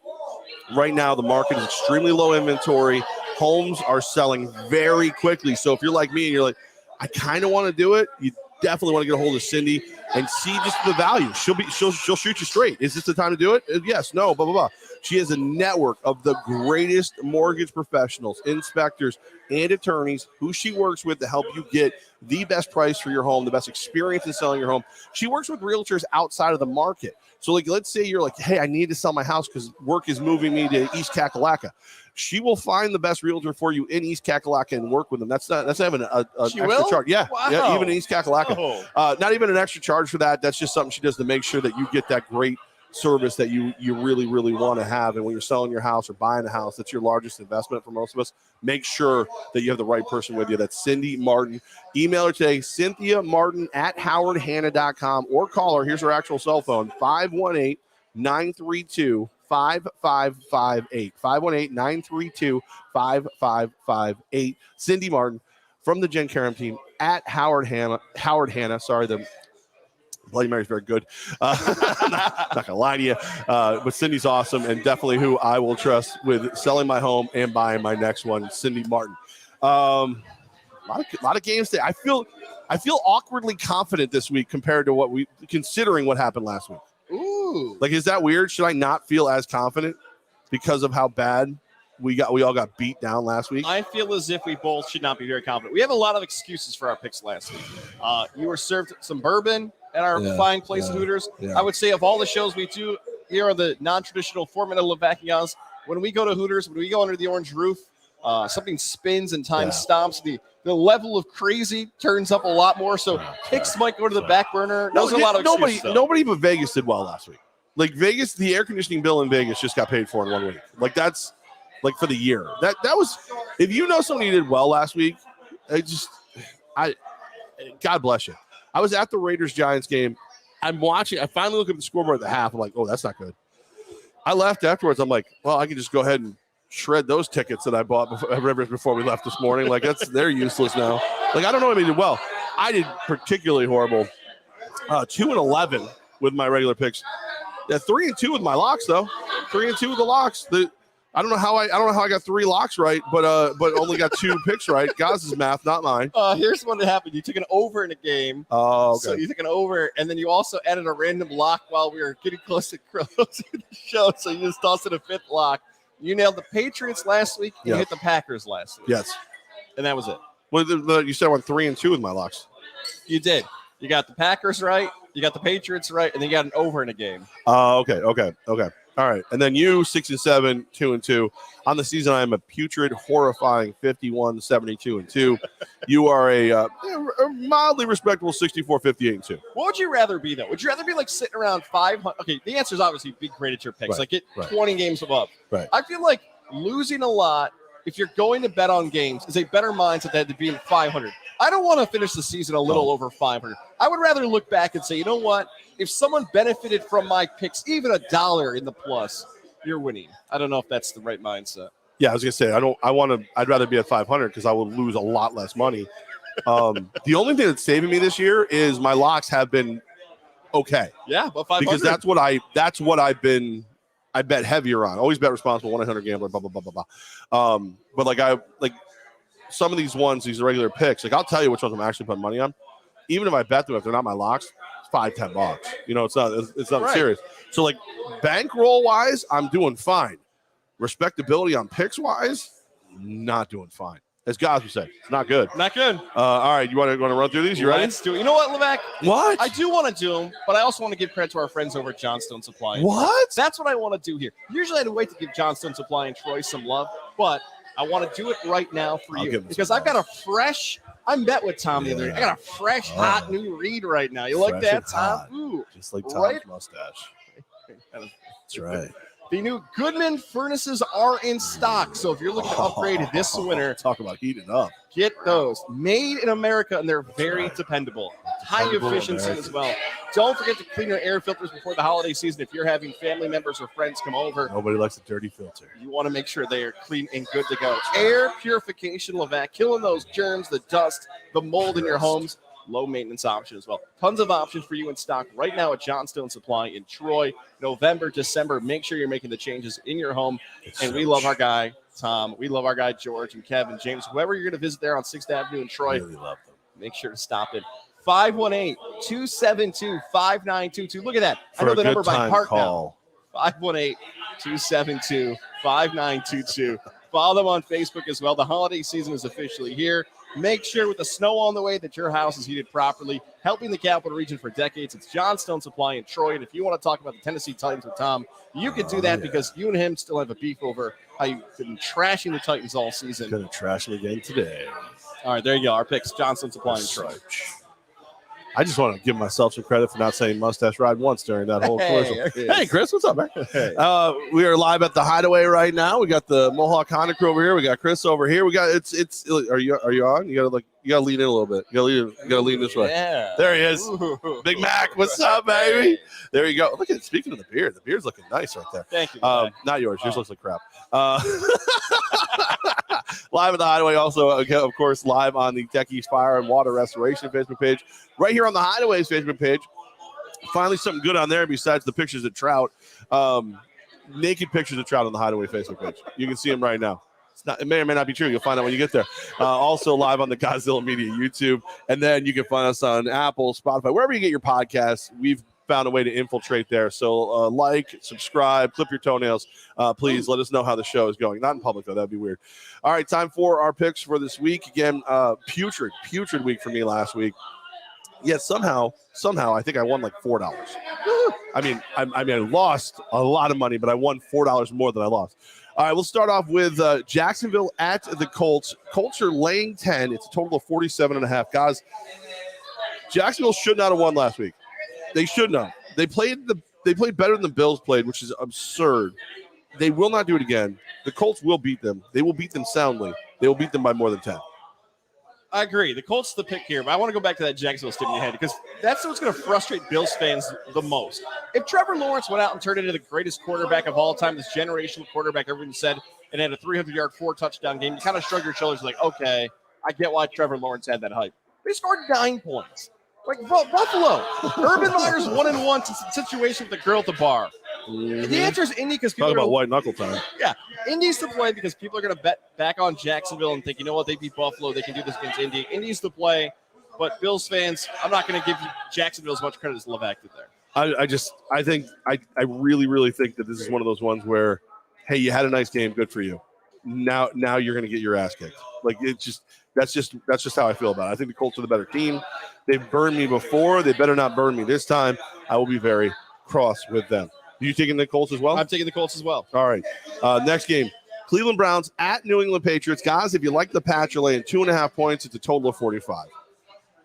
right now the market is extremely low inventory. Homes are selling very quickly. So if you're like me and you're like, I kind of want to do it, you definitely want to get a hold of Cindy and see just the value. She'll shoot you straight. Is this the time to do it? Yes, no, blah, blah, blah. She has a network of the greatest mortgage professionals, inspectors, and attorneys who she works with to help you get the best price for your home, the best experience in selling your home. She works with realtors outside of the market. So, let's say you're like, hey, I need to sell my house because work is moving me to East Kakalaka. She will find the best realtor for you in East Kakalaka and work with them. That's not even an extra charge. Yeah, wow. Yeah, even in East Kakalaka. Oh. Not even an extra charge for that. That's just something she does to make sure that you get that great service that you really, really want to have. And when you're selling your house or buying a house, that's your largest investment for most of us. Make sure that you have the right person with you. That's Cindy Martin. Email her today, CynthiaMartin@howardhanna.com, or call her. Here's her actual cell phone, 518-932-5558. 518-932-5558. Cindy Martin from the Jen Karam team at Howard Hanna. Sorry, the Bloody Mary's very good. Not gonna lie to you, but Cindy's awesome and definitely who I will trust with selling my home and buying my next one. Cindy Martin. A lot of games today. I feel awkwardly confident this week compared to considering what happened last week. Ooh, like, is that weird? Should I not feel as confident because of how bad we all got beat down last week? I feel as if we both should not be very confident. We have a lot of excuses for our picks last week. You were served some bourbon at our fine place at Hooters. Yeah. I would say of all the shows we do here on the non-traditional format of Levack and Goz, when we go to Hooters, when we go under the orange roof, something spins and time stops. The level of crazy turns up a lot more. So picks might go to the back burner. There's a lot of excuses. Nobody but Vegas did well last week. Like Vegas, the air conditioning bill in Vegas just got paid for in 1 week. Like that's like for the year. That was, if you know somebody did well last week, God bless you. I was at the Raiders-Giants game. I'm watching. I finally look at the scoreboard at the half. I'm like, oh, that's not good. I left afterwards. I'm like, well, I can just go ahead and shred those tickets that I bought before we left this morning. Like, they're useless now. Like, I don't know if I did well. I did particularly horrible. 2-11 with my regular picks. Yeah, 3-2 with my locks, though. 3-2 with the locks. I don't know how I got 3 locks right, but only got 2 picks right. Goz's math, not mine. Here's what happened. You took an over in a game. Oh, okay. So you took an over, and then you also added a random lock while we were getting close to the show. So you just tossed in a 5th lock. You nailed the Patriots last week, and you hit the Packers last week. Yes. And that was it. Well, you said I went 3-2 with my locks. You did. You got the Packers right, you got the Patriots right, and then you got an over in a game. Okay. All right. And then you 6-7, 2-2. On the season, I am a putrid, horrifying 51-72-2. You are a mildly respectable 64-58-2. What would you rather be, though? Would you rather be like sitting around 500? Okay, the answer is obviously be great at your picks. Like get 20 games above. Right. I feel like losing a lot, if you're going to bet on games, is a better mindset than to be in 500. I don't want to finish the season a little over 500. I would rather look back and say, you know what? If someone benefited from my picks, even $1 in the plus, you're winning. I don't know if that's the right mindset. Yeah, I was gonna say I'd rather be at 500 because I will lose a lot less money. The only thing that's saving me this year is my locks have been okay. Yeah, but 500 because I bet heavier on. Always bet responsible, 1-800 gambler, blah blah blah blah blah. But some of these ones, these regular picks, like I'll tell you which ones I'm actually putting money on. Even if I bet them, if they're not my locks, it's $5-10. You know, it's not serious. So like bankroll wise, I'm doing fine. Respectability on picks wise, not doing fine. As Goz would say, it's not good. Not good. All right, you want to run through these? You ready? Let's do it. You know what, Levack? What? I do want to do them, but I also want to give credit to our friends over at Johnstone Supply. What? That's what I want to do here. Usually I'd wait to give Johnstone Supply and Troy some love, but I want to do it right now for you because I've got a fresh. I met with Tom the other day. I got a fresh, hot new read right now. You like that, Tom? Ooh, just like Tom's mustache. That's right. The new Goodman furnaces are in stock. So if you're looking to upgrade this winter, talk about heating up. Get those. Made in America, and they're very dependable. High efficiency as well. Don't forget to clean your air filters before the holiday season. If you're having family members or friends come over, nobody likes a dirty filter. You want to make sure they are clean and good to go. Air purification, Levack, killing those germs, the dust, the mold in your homes. Low maintenance option as well. Tons of options for you in stock right now at Johnstone Supply in Troy. November, December, make sure you're making the changes in your home. We love our guy, Tom. We love our guy, George and Kevin, James, whoever you're going to visit there on 6th Avenue in Troy. Really love them. Make sure to stop in. 518-272-5922. Look at that. I know the number by heart now. 518-272-5922. Follow them on Facebook as well. The holiday season is officially here. Make sure with the snow on the way that your house is heated properly. Helping the Capital Region for decades. It's Johnstone Supply in Troy. And if you want to talk about the Tennessee Titans with Tom, you can do that because you and him still have a beef over how you've been trashing the Titans all season. Going to trash them again today. All right, there you go. Our picks, Johnstone Supply in Troy. I just want to give myself some credit for not saying mustache ride once during that whole commercial. Hey, Chris, what's up, man? Hey. We are live at the Hideaway right now. We got the Mohawk Honda crew over here. We got Chris over here. We got it's. Are you on? You gotta lean in a little bit. You gotta lean this way. Yeah. There he is. Ooh. Big Mac, what's up, baby? There you go. Look at speaking of the beard. The beard's looking nice right there. Thank you. Not yours. Yours looks like crap. Live at the Hideaway, also, of course, live on the Tech East Fire and Water Restoration Facebook page. Right here on the Hideaway's Facebook page. Finally, something good on there besides the pictures of trout. Naked pictures of trout on the Hideaway Facebook page. You can see them right now. It may or may not be true. You'll find out when you get there. Also live on the Godzilla Media YouTube. And then you can find us on Apple, Spotify, wherever you get your podcasts. We've found a way to infiltrate there. So like, subscribe, clip your toenails. Please let us know how the show is going. Not in public, though. That'd be weird. All right, time for our picks for this week. Again, putrid week for me last week. Yet somehow, I think I won like $4. I mean, I lost a lot of money, but I won $4 more than I lost. All right, we'll start off with Jacksonville at the Colts. Colts are laying 10. It's a total of 47.5. Guys, Jacksonville should not have won last week. They should not. They played better than the Bills played, which is absurd. They will not do it again. The Colts will beat them. They will beat them soundly. They will beat them by more than 10. I agree. The Colts the pick here, but I want to go back to that Jacksonville statement you had because that's what's going to frustrate Bills fans the most. If Trevor Lawrence went out and turned into the greatest quarterback of all time, this generational quarterback everyone said, and had a 300-yard, 4-touchdown game, you kind of shrug your shoulders like, okay, I get why Trevor Lawrence had that hype. They scored 9 points. Like Buffalo. Urban Meyer's 1-1 situation with the girl at the bar. Mm-hmm. The answer is Indy because people talk about white knuckle time. Yeah, Indy's the play because people are going to bet back on Jacksonville and think, you know what, they beat Buffalo, they can do this against Indy. Indy's the play, but Bills fans, I'm not going to give Jacksonville as much credit as Levack did there. I really think that this is one of those ones where, hey, you had a nice game, good for you. Now you're going to get your ass kicked. Like that's just how I feel about it. I think the Colts are the better team. They've burned me before. They better not burn me this time. I will be very cross with them. Are you taking the Colts as well? I'm taking the Colts as well. All right. Next game, Cleveland Browns at New England Patriots. Guys, if you like the Pats, you're laying 2.5 points. It's a total of 45.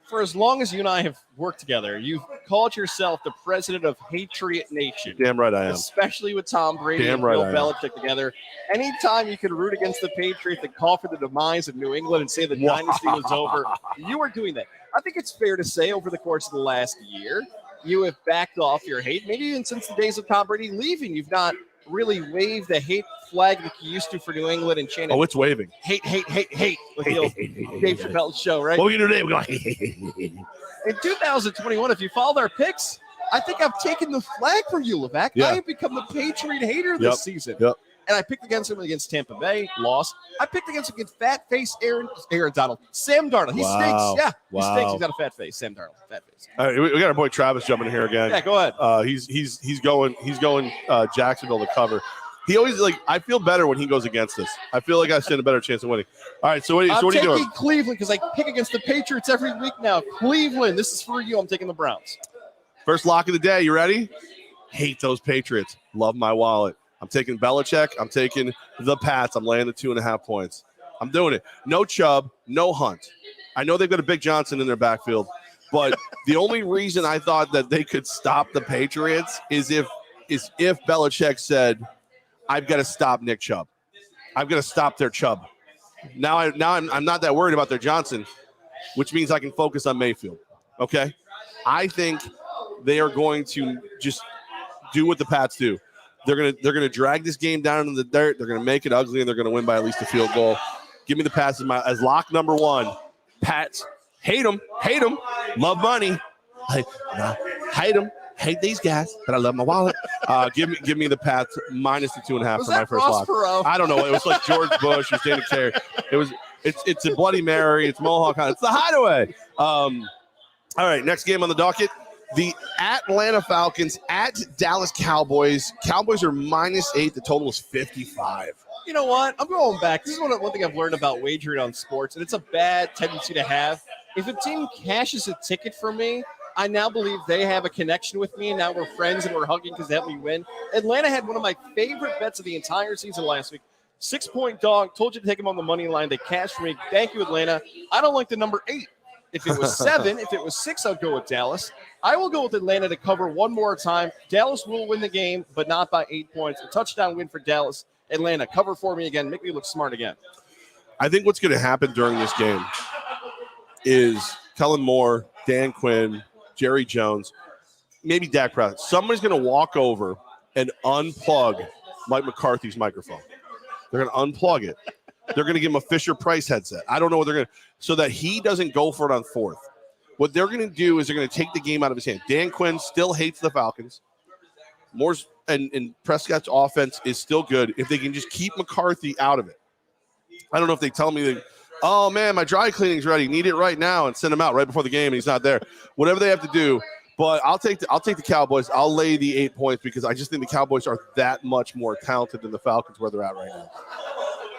For as long as you and I have worked together, you've called yourself the president of Patriot Nation. Damn right I am. Especially with Tom Brady and Bill Belichick together. Anytime you can root against the Patriots and call for the demise of New England and say the dynasty was over, you are doing that. I think it's fair to say over the course of the last year, you have backed off your hate. Maybe even since the days of Tom Brady leaving, you've not really waved the hate flag like you used to for New England and chanted. Oh, it's waving. Hate. Like the old Dave Chappelle show, right? What are we going to do today? We're going In 2021, if you followed our picks, I think I've taken the flag from you, Levack. Yeah. I have become the Patriot hater this season. Yep. And I picked against him against Tampa Bay, lost. I picked against him against fat face Aaron Donald. Sam Darnold. He stinks. Yeah, he stinks. He's got a fat face. Sam Darnold, fat face. All right, we got our boy Travis jumping in here again. Yeah, go ahead. He's going Jacksonville to cover. He always I feel better when he goes against us. I feel like I stand a better chance of winning. All right, so what are you doing? I'm taking Cleveland because I pick against the Patriots every week now. Cleveland, this is for you. I'm taking the Browns. First lock of the day. You ready? Hate those Patriots. Love my wallet. I'm taking Belichick. I'm taking the Pats. I'm laying the 2.5 points. I'm doing it. No Chubb, no Hunt. I know they've got a Big Johnson in their backfield, but the only reason I thought that they could stop the Patriots is if Belichick said, I've got to stop Nick Chubb. I've got to stop their Chubb. Now I'm not that worried about their Johnson, which means I can focus on Mayfield. Okay? I think they are going to just do what the Pats do. They're gonna drag this game down in the dirt. They're gonna make it ugly, and they're gonna win by at least a field goal. Give me the Pats as lock number 1. Pats, hate them, love money. Hate them, hate these guys, but I love my wallet. Give me the Pats minus the 2.5 for my first lock. Perot? I don't know. It was like George Bush or Dana Carey. It's a Bloody Mary. It's Mohawk. It's the Hideaway. All right, next game on the docket. The Atlanta Falcons at Dallas Cowboys. Cowboys are -8. The total is 55. You know what? I'm going back. This is one thing I've learned about wagering on sports, and it's a bad tendency to have. If a team cashes a ticket for me, I now believe they have a connection with me, and now we're friends and we're hugging because they helped me win. Atlanta had one of my favorite bets of the entire season last week. 6-point dog. Told you to take them on the money line. They cashed for me. Thank you, Atlanta. I don't like the number 8. If it was 7, if it was 6, I'd go with Dallas. I will go with Atlanta to cover one more time. Dallas will win the game, but not by 8 points. A touchdown win for Dallas. Atlanta, cover for me again. Make me look smart again. I think what's going to happen during this game is Kellen Moore, Dan Quinn, Jerry Jones, maybe Dak Prescott. Somebody's going to walk over and unplug Mike McCarthy's microphone. They're going to unplug it. They're going to give him a Fisher-Price headset. I don't know what they're going to – so that he doesn't go for it on 4th. What they're going to do is they're going to take the game out of his hand. Dan Quinn still hates the Falcons. Moore's and Prescott's offense is still good if they can just keep McCarthy out of it. I don't know if they tell me, oh, man, my dry cleaning's ready. Need it right now, and send him out right before the game, and he's not there. Whatever they have to do. But I'll take the Cowboys. I'll lay the 8 points because I just think the Cowboys are that much more talented than the Falcons where they're at right now.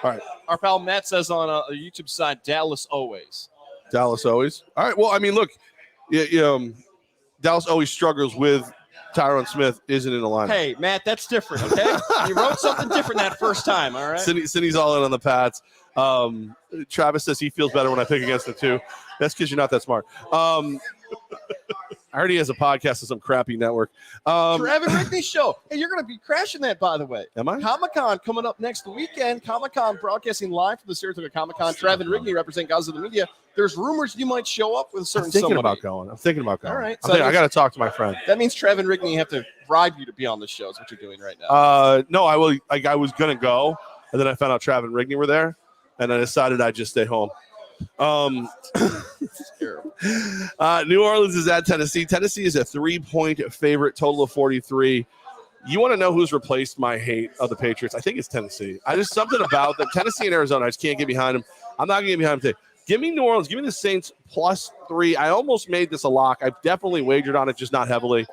All right. Our pal Matt says on a YouTube side, Dallas always. Dallas always. All right. Well, I mean, look, Dallas always struggles with Tyron Smith isn't in the lineup. Hey, Matt, that's different, okay? You wrote something different that first time, all right? Cindy's all in on the Pats. Travis says he feels better when I pick against the 2. That's because you're not that smart. I heard he has a podcast on some crappy network. Trevin Rigney show. Hey, you're going to be crashing that, by the way. Am I? Comic-Con coming up next weekend. Comic-Con broadcasting live from the Saratoga Comic-Con. Trevin Rigney represent Goz of the Media. There's rumors you might show up with a certain somebody. I'm thinking about going. All right. So I got to talk to my friend. That means Trevin Rigney have to bribe you to be on the show is what you're doing right now. No, I will. I was going to go, and then I found out Trevin Rigney were there, and I decided I'd just stay home. New Orleans is at Tennessee. Tennessee is a 3-point favorite, total of 43. You want to know who's replaced my hate of the Patriots? I think it's Tennessee. I just something about them. Tennessee and Arizona. I just can't get behind them. I'm not going to get behind them today. Give me New Orleans. Give me the Saints +3. I almost made this a lock. I've definitely wagered on it, just not heavily.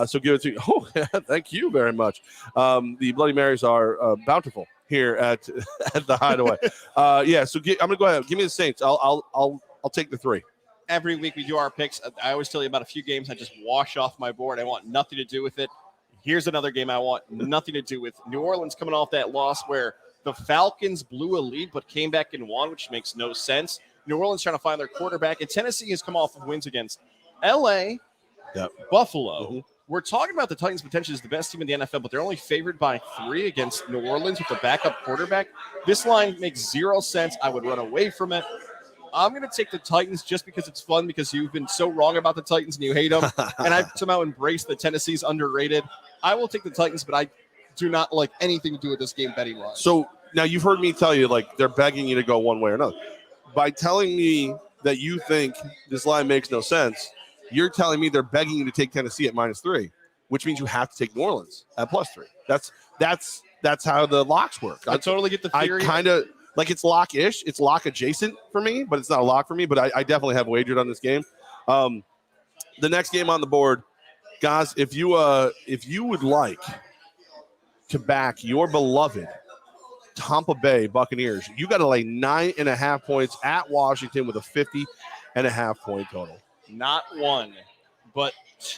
So give it to you. Oh, thank you very much. The Bloody Marys are bountiful here at the Hideaway. So I'm gonna go ahead. Give me the Saints. I'll take the 3. Every week we do our picks. I always tell you about a few games I just wash off my board. I want nothing to do with it. Here's another game I want nothing to do with. New Orleans coming off that loss where the Falcons blew a lead but came back and won, which makes no sense. New Orleans trying to find their quarterback, and Tennessee has come off of wins against L.A., Buffalo. Mm-hmm. We're talking about the Titans potentially as the best team in the NFL, but they're only favored by 3 against New Orleans with a backup quarterback. This line makes 0 sense. I would run away from it. I'm going to take the Titans just because it's fun, because you've been so wrong about the Titans and you hate them. And I've somehow embraced that Tennessee's underrated. I will take the Titans, but I do not like anything to do with this game betting-wise. So now you've heard me tell you, like, they're begging you to go one way or another. By telling me that you think this line makes no sense, you're telling me they're begging you to take Tennessee at -3, which means you have to take New Orleans at +3. That's how the locks work. I totally get the theory. I kind of like it's lock-ish. It's lock adjacent for me, but it's not a lock for me. But I definitely have wagered on this game. The next game on the board, guys, if you would like to back your beloved Tampa Bay Buccaneers, you got to lay 9.5 points at Washington with a 50.5 point total. Not 1, but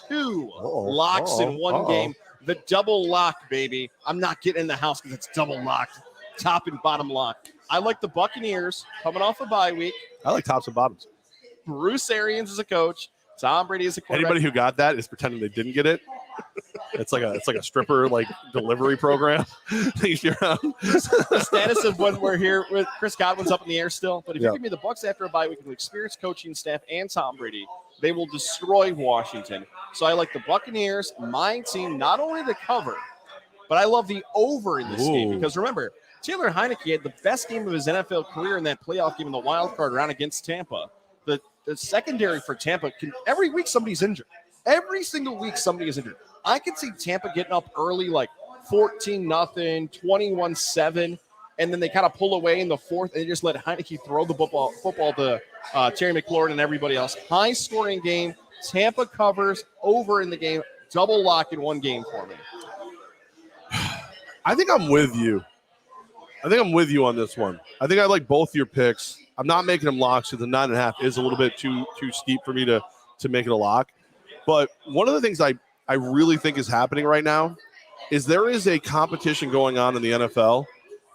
2 locks in one game. The double lock, baby. I'm not getting in the house because it's double locked. Top and bottom lock. I like the Buccaneers coming off a bye week. I like tops and bottoms. Bruce Arians is a coach. Tom Brady is a quarterback. Anybody who got that is pretending they didn't get it. It's like a stripper like delivery program. The status of when we're here with Chris Godwin's up in the air still. But if you give me the Bucs after a bye week with experienced coaching staff and Tom Brady, they will destroy Washington. So I like the Buccaneers, my team, not only the cover, but I love the over in this game because remember, Taylor Heineke had the best game of his NFL career in that playoff game in the wild card round against Tampa. The secondary for Tampa every week somebody's injured. Every single week somebody is injured. I could see Tampa getting up early, like 14-0, 21-7, and then they kind of pull away in the fourth and they just let Heineke throw the football to Terry McLaurin and everybody else. High-scoring game. Tampa covers over in the game. Double lock in one game for me. I think I'm with you. I think I'm with you on this one. I think I like both your picks. I'm not making them locks because the 9.5 is a little bit too steep for me to make it a lock. But one of the things I really think is happening right now is there is a competition going on in the NFL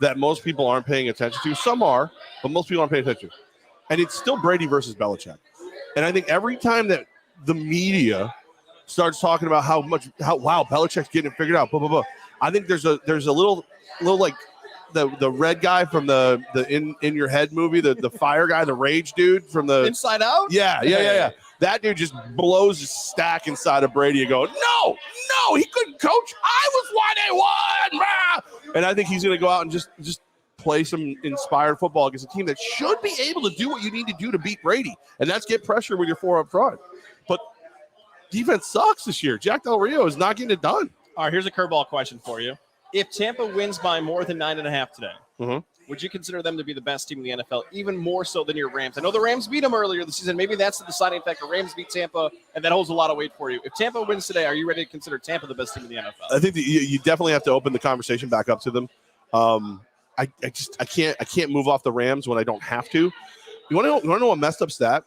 that most people aren't paying attention to. Some are, but most people aren't paying attention to. And it's still Brady versus Belichick. And I think every time that the media starts talking about how wow, Belichick's getting it figured out, blah, blah, blah. I think there's a little like the red guy from the in your head movie, the fire guy, the rage dude from the Inside Out. Yeah. That dude just blows his stack inside of Brady and go, no, he couldn't coach. I was why they won. Rah! And I think he's going to go out and just play some inspired football against a team that should be able to do what you need to do to beat Brady, and that's get pressure with your 4 up front. But defense sucks this year. Jack Del Rio is not getting it done. All right, here's a curveball question for you. If Tampa wins by more than 9.5 today, would you consider them to be the best team in the NFL, even more so than your Rams? I know the Rams beat them earlier this season. Maybe that's the deciding factor. Rams beat Tampa, and that holds a lot of weight for you. If Tampa wins today, are you ready to consider Tampa the best team in the NFL? I think that you definitely have to open the conversation back up to them. I can't move off the Rams when I don't have to. You want to know a messed up stat?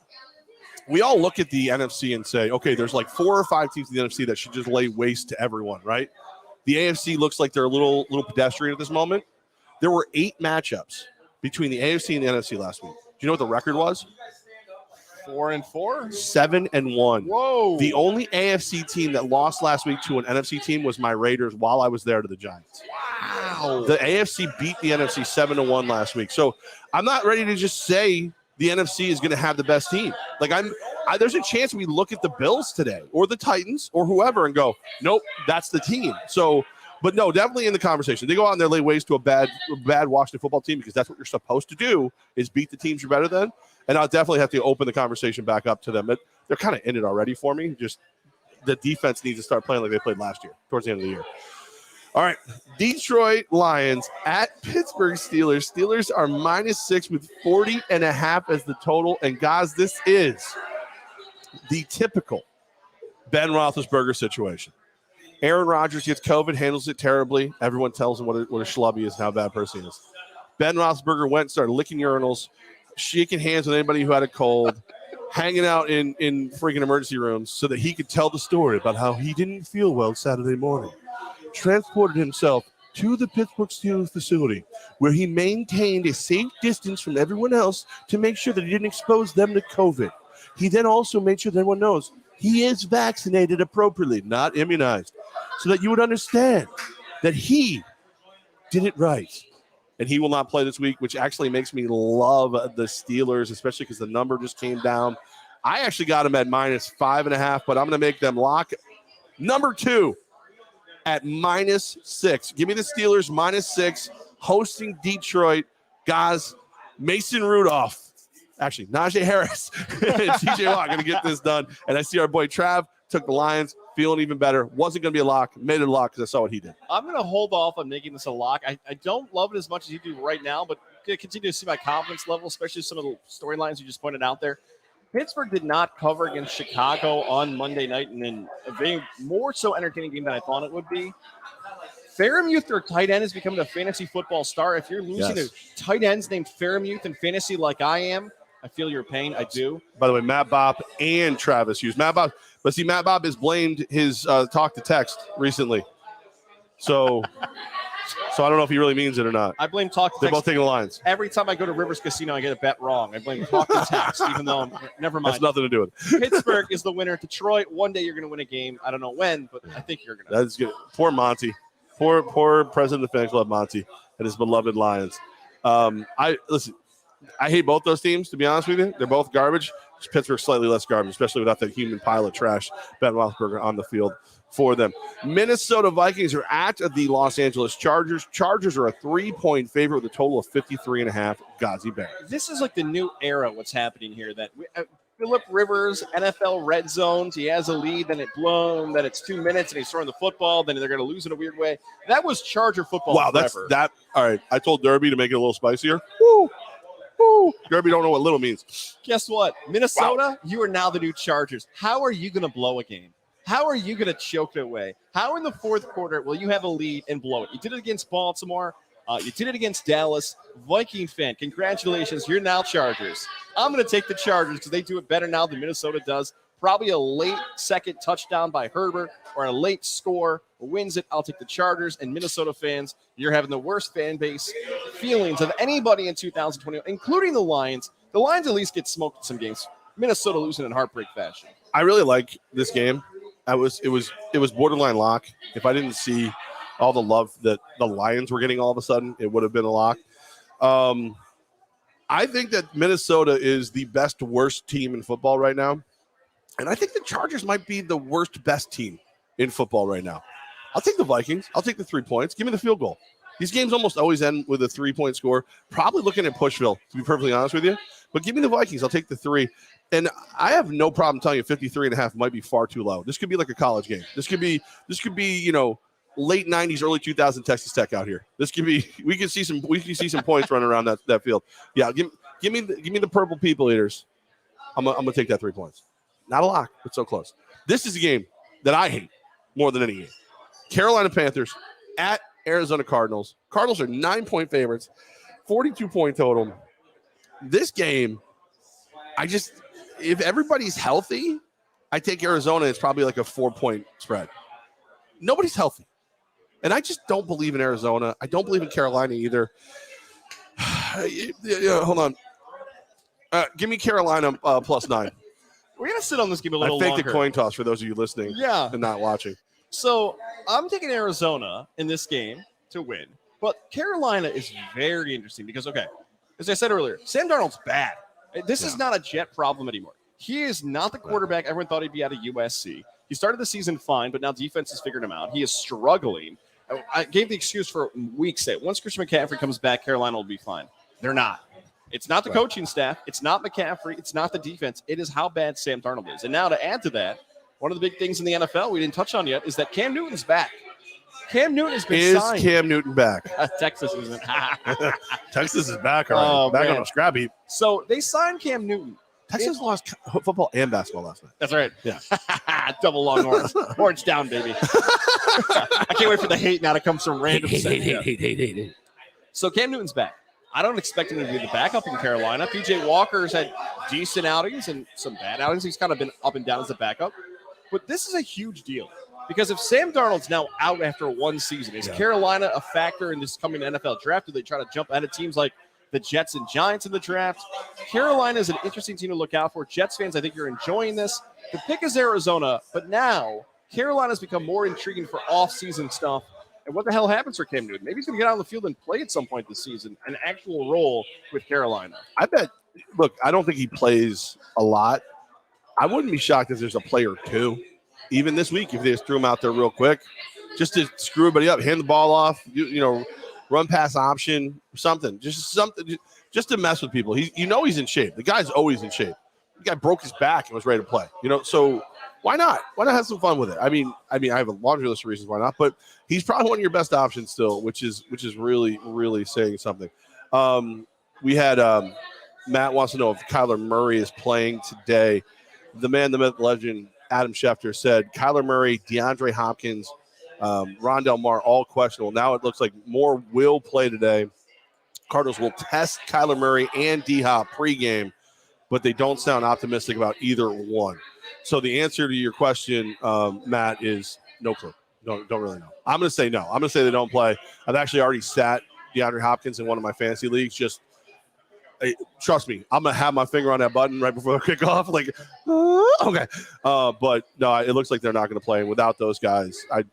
We all look at the NFC and say, okay, there's like 4 or 5 teams in the NFC that should just lay waste to everyone, right? The AFC looks like they're a little pedestrian at this moment. There were 8 matchups between the AFC and the NFC last week. Do you know what the record was? 4-4? 7-1. Whoa. The only AFC team that lost last week to an NFC team was my Raiders while I was there to the Giants. Wow. The AFC beat the NFC 7-1 last week. So I'm not ready to just say the NFC is going to have the best team. Like there's a chance we look at the Bills today or the Titans or whoever and go, nope, that's the team. So, but no, definitely in the conversation. They go out and they lay waste to a bad Washington football team because that's what you're supposed to do is beat the teams you're better than. And I'll definitely have to open the conversation back up to them. But they're kind of in it already for me. Just the defense needs to start playing like they played last year, towards the end of the year. All right, Detroit Lions at Pittsburgh Steelers. Steelers are -6 with 40.5 as the total. And guys, this is the typical Ben Roethlisberger situation. Aaron Rodgers gets COVID, handles it terribly. Everyone tells him what a schlub he is and how bad a person he is. Ben Roethlisberger went and started licking urinals, shaking hands with anybody who had a cold, hanging out in freaking emergency rooms so that he could tell the story about how he didn't feel well Saturday morning. Transported himself to the Pittsburgh Steelers facility where he maintained a safe distance from everyone else to make sure that he didn't expose them to COVID. He then also made sure that everyone knows he is vaccinated appropriately, not immunized, so that you would understand that he did it right. And he will not play this week, which actually makes me love the Steelers, especially because the number just came down. I actually got him at -5.5, but I'm going to make them lock number 2 at -6. Give me the Steelers -6, hosting Detroit. Guys, Mason Rudolph, actually Najee Harris, and TJ Watt going to get this done. And I see our boy Trav took the Lions, feeling even better. Wasn't going to be a lock, made it a lock because I saw what he did. I'm going to hold off on making this a lock. I don't love it as much as you do right now, but continue to see my confidence level, especially some of the storylines you just pointed out there. Pittsburgh did not cover against Chicago on Monday night, and in a very more so entertaining game than I thought it would be. Fairmuth, their tight end, is becoming a fantasy football star. If you're losing to tight ends named Fairmuth in fantasy like I am, I feel your pain. I do. By the way, Matt Bopp and Travis Hughes. Matt Bopp has blamed his talk to text recently. So I don't know if he really means it or not. I blame talk to text. They're both taking the Lions. Every time I go to Rivers Casino, I get a bet wrong. I blame talk to text, even though never mind. That's nothing to do with it. Pittsburgh is the winner. Detroit, one day you're going to win a game. I don't know when, but I think you're going to. That's good. Poor Monty. Poor president of the fan club, Monty, and his beloved Lions. I hate both those teams, to be honest with you. They're both garbage. Pittsburgh's slightly less garbage, especially without that human pile of trash, Ben Roethlisberger, on the field for them. Minnesota Vikings are at the Los Angeles Chargers. Chargers are a 3-point favorite with a total of 53.5. Gozzy Bear. This is like the new era, what's happening here. That Phillip Rivers, NFL red zones, he has a lead, then it's 2 minutes, and he's throwing the football, then they're going to lose in a weird way. That was Charger football forever. All right, I told Derby to make it a little spicier. Woo! Woo! Derby don't know what little means. Guess what? Minnesota, you are now the new Chargers. How are you going to blow a game? How are you going to choke it away? How in the fourth quarter will you have a lead and blow it? You did it against Baltimore. You did it against Dallas. Viking fan, congratulations. You're now Chargers. I'm going to take the Chargers because they do it better now than Minnesota does. Probably a late second touchdown by Herbert or a late score wins it. I'll take the Chargers. And Minnesota fans, you're having the worst fan base feelings of anybody in 2020, including the Lions. The Lions at least get smoked in some games. Minnesota losing in heartbreak fashion. I really like this game. It was borderline lock. If I didn't see all the love that the Lions were getting all of a sudden, it would have been a lock. I think that Minnesota is the worst team in football right now. And I think the Chargers might be the best team in football right now. I'll take the Vikings. I'll take the 3 points. Give me the field goal. These games almost always end with a 3-point score. Probably looking at Pushville, to be perfectly honest with you. But give me the Vikings. I'll take the 3. And I have no problem telling you 53.5 might be far too low. This could be like a college game. This could be, late 90s, early 2000 Texas Tech out here. This could be, we can see some points running around that field. Yeah, give me the purple people eaters. I'm gonna take that 3 points. Not a lock, but so close. This is a game that I hate more than any game. Carolina Panthers at Arizona Cardinals. Cardinals are 9-point favorites, 42-point total. This game, if everybody's healthy, I take Arizona. It's probably like a 4-point spread. Nobody's healthy. And I just don't believe in Arizona. I don't believe in Carolina either. Hold on. Give me Carolina +9. We're going to sit on this game a little longer. I faked longer. a coin toss for those of you listening and not watching. So I'm taking Arizona in this game to win. But Carolina is very interesting because, okay, as I said earlier, Sam Darnold's bad. This is not a Jet problem anymore. He is not the quarterback everyone thought he'd be out of USC. He started the season fine, but now defense has figured him out. He is struggling. I gave the excuse for weeks that once Christian McCaffrey comes back, Carolina will be fine. They're not. It's not the coaching staff. It's not McCaffrey. It's not the defense. It is how bad Sam Darnold is. And now to add to that, one of the big things in the NFL we didn't touch on yet is that Cam Newton's back. Cam Newton has been signed. Is Cam Newton back? Texas isn't. Texas is back. All right. Back on a scrap heap. So they signed Cam Newton. Texas lost football and basketball last night. That's right. Yeah. Double Longhorns. Orange down, baby. I can't wait for the hate now to come from random. Hate. So Cam Newton's back. I don't expect him to be the backup in Carolina. PJ Walker's had decent outings and some bad outings. He's kind of been up and down as a backup. But this is a huge deal because if Sam Darnold's now out after one season, is Carolina a factor in this coming NFL draft? Do they try to jump ahead of teams like the Jets and Giants in the draft? Carolina is an interesting team to look out for. Jets fans, I think you're enjoying this. The pick is Arizona, but now Carolina's become more intriguing for off-season stuff. And what the hell happens for Cam Newton? Maybe he's going to get out on the field and play at some point this season, an actual role with Carolina. I bet. Look, I don't think he plays a lot. I wouldn't be shocked if there's a play or two, even this week, if they just threw him out there real quick, just to screw everybody up, hand the ball off, run pass option, something, just to mess with people. He's in shape. The guy's always in shape. The guy broke his back and was ready to play. So why not? Why not have some fun with it? I mean, I have a laundry list of reasons why not, but he's probably one of your best options still, which is really, really saying something. We had Matt wants to know if Kyler Murray is playing today. The man, the myth, legend, Adam Schefter said Kyler Murray, DeAndre Hopkins, Rondell Moore, all questionable. Now it looks like Moore will play today. Cardinals will test Kyler Murray and D-Hop pregame, but they don't sound optimistic about either one. So the answer to your question, Matt, is no clue. Don't really know. I'm going to say no. I'm going to say they don't play. I've actually already sat DeAndre Hopkins in one of my fantasy leagues. Trust me, I'm going to have my finger on that button right before the kickoff. Okay. But no, it looks like they're not going to play. And without those guys, I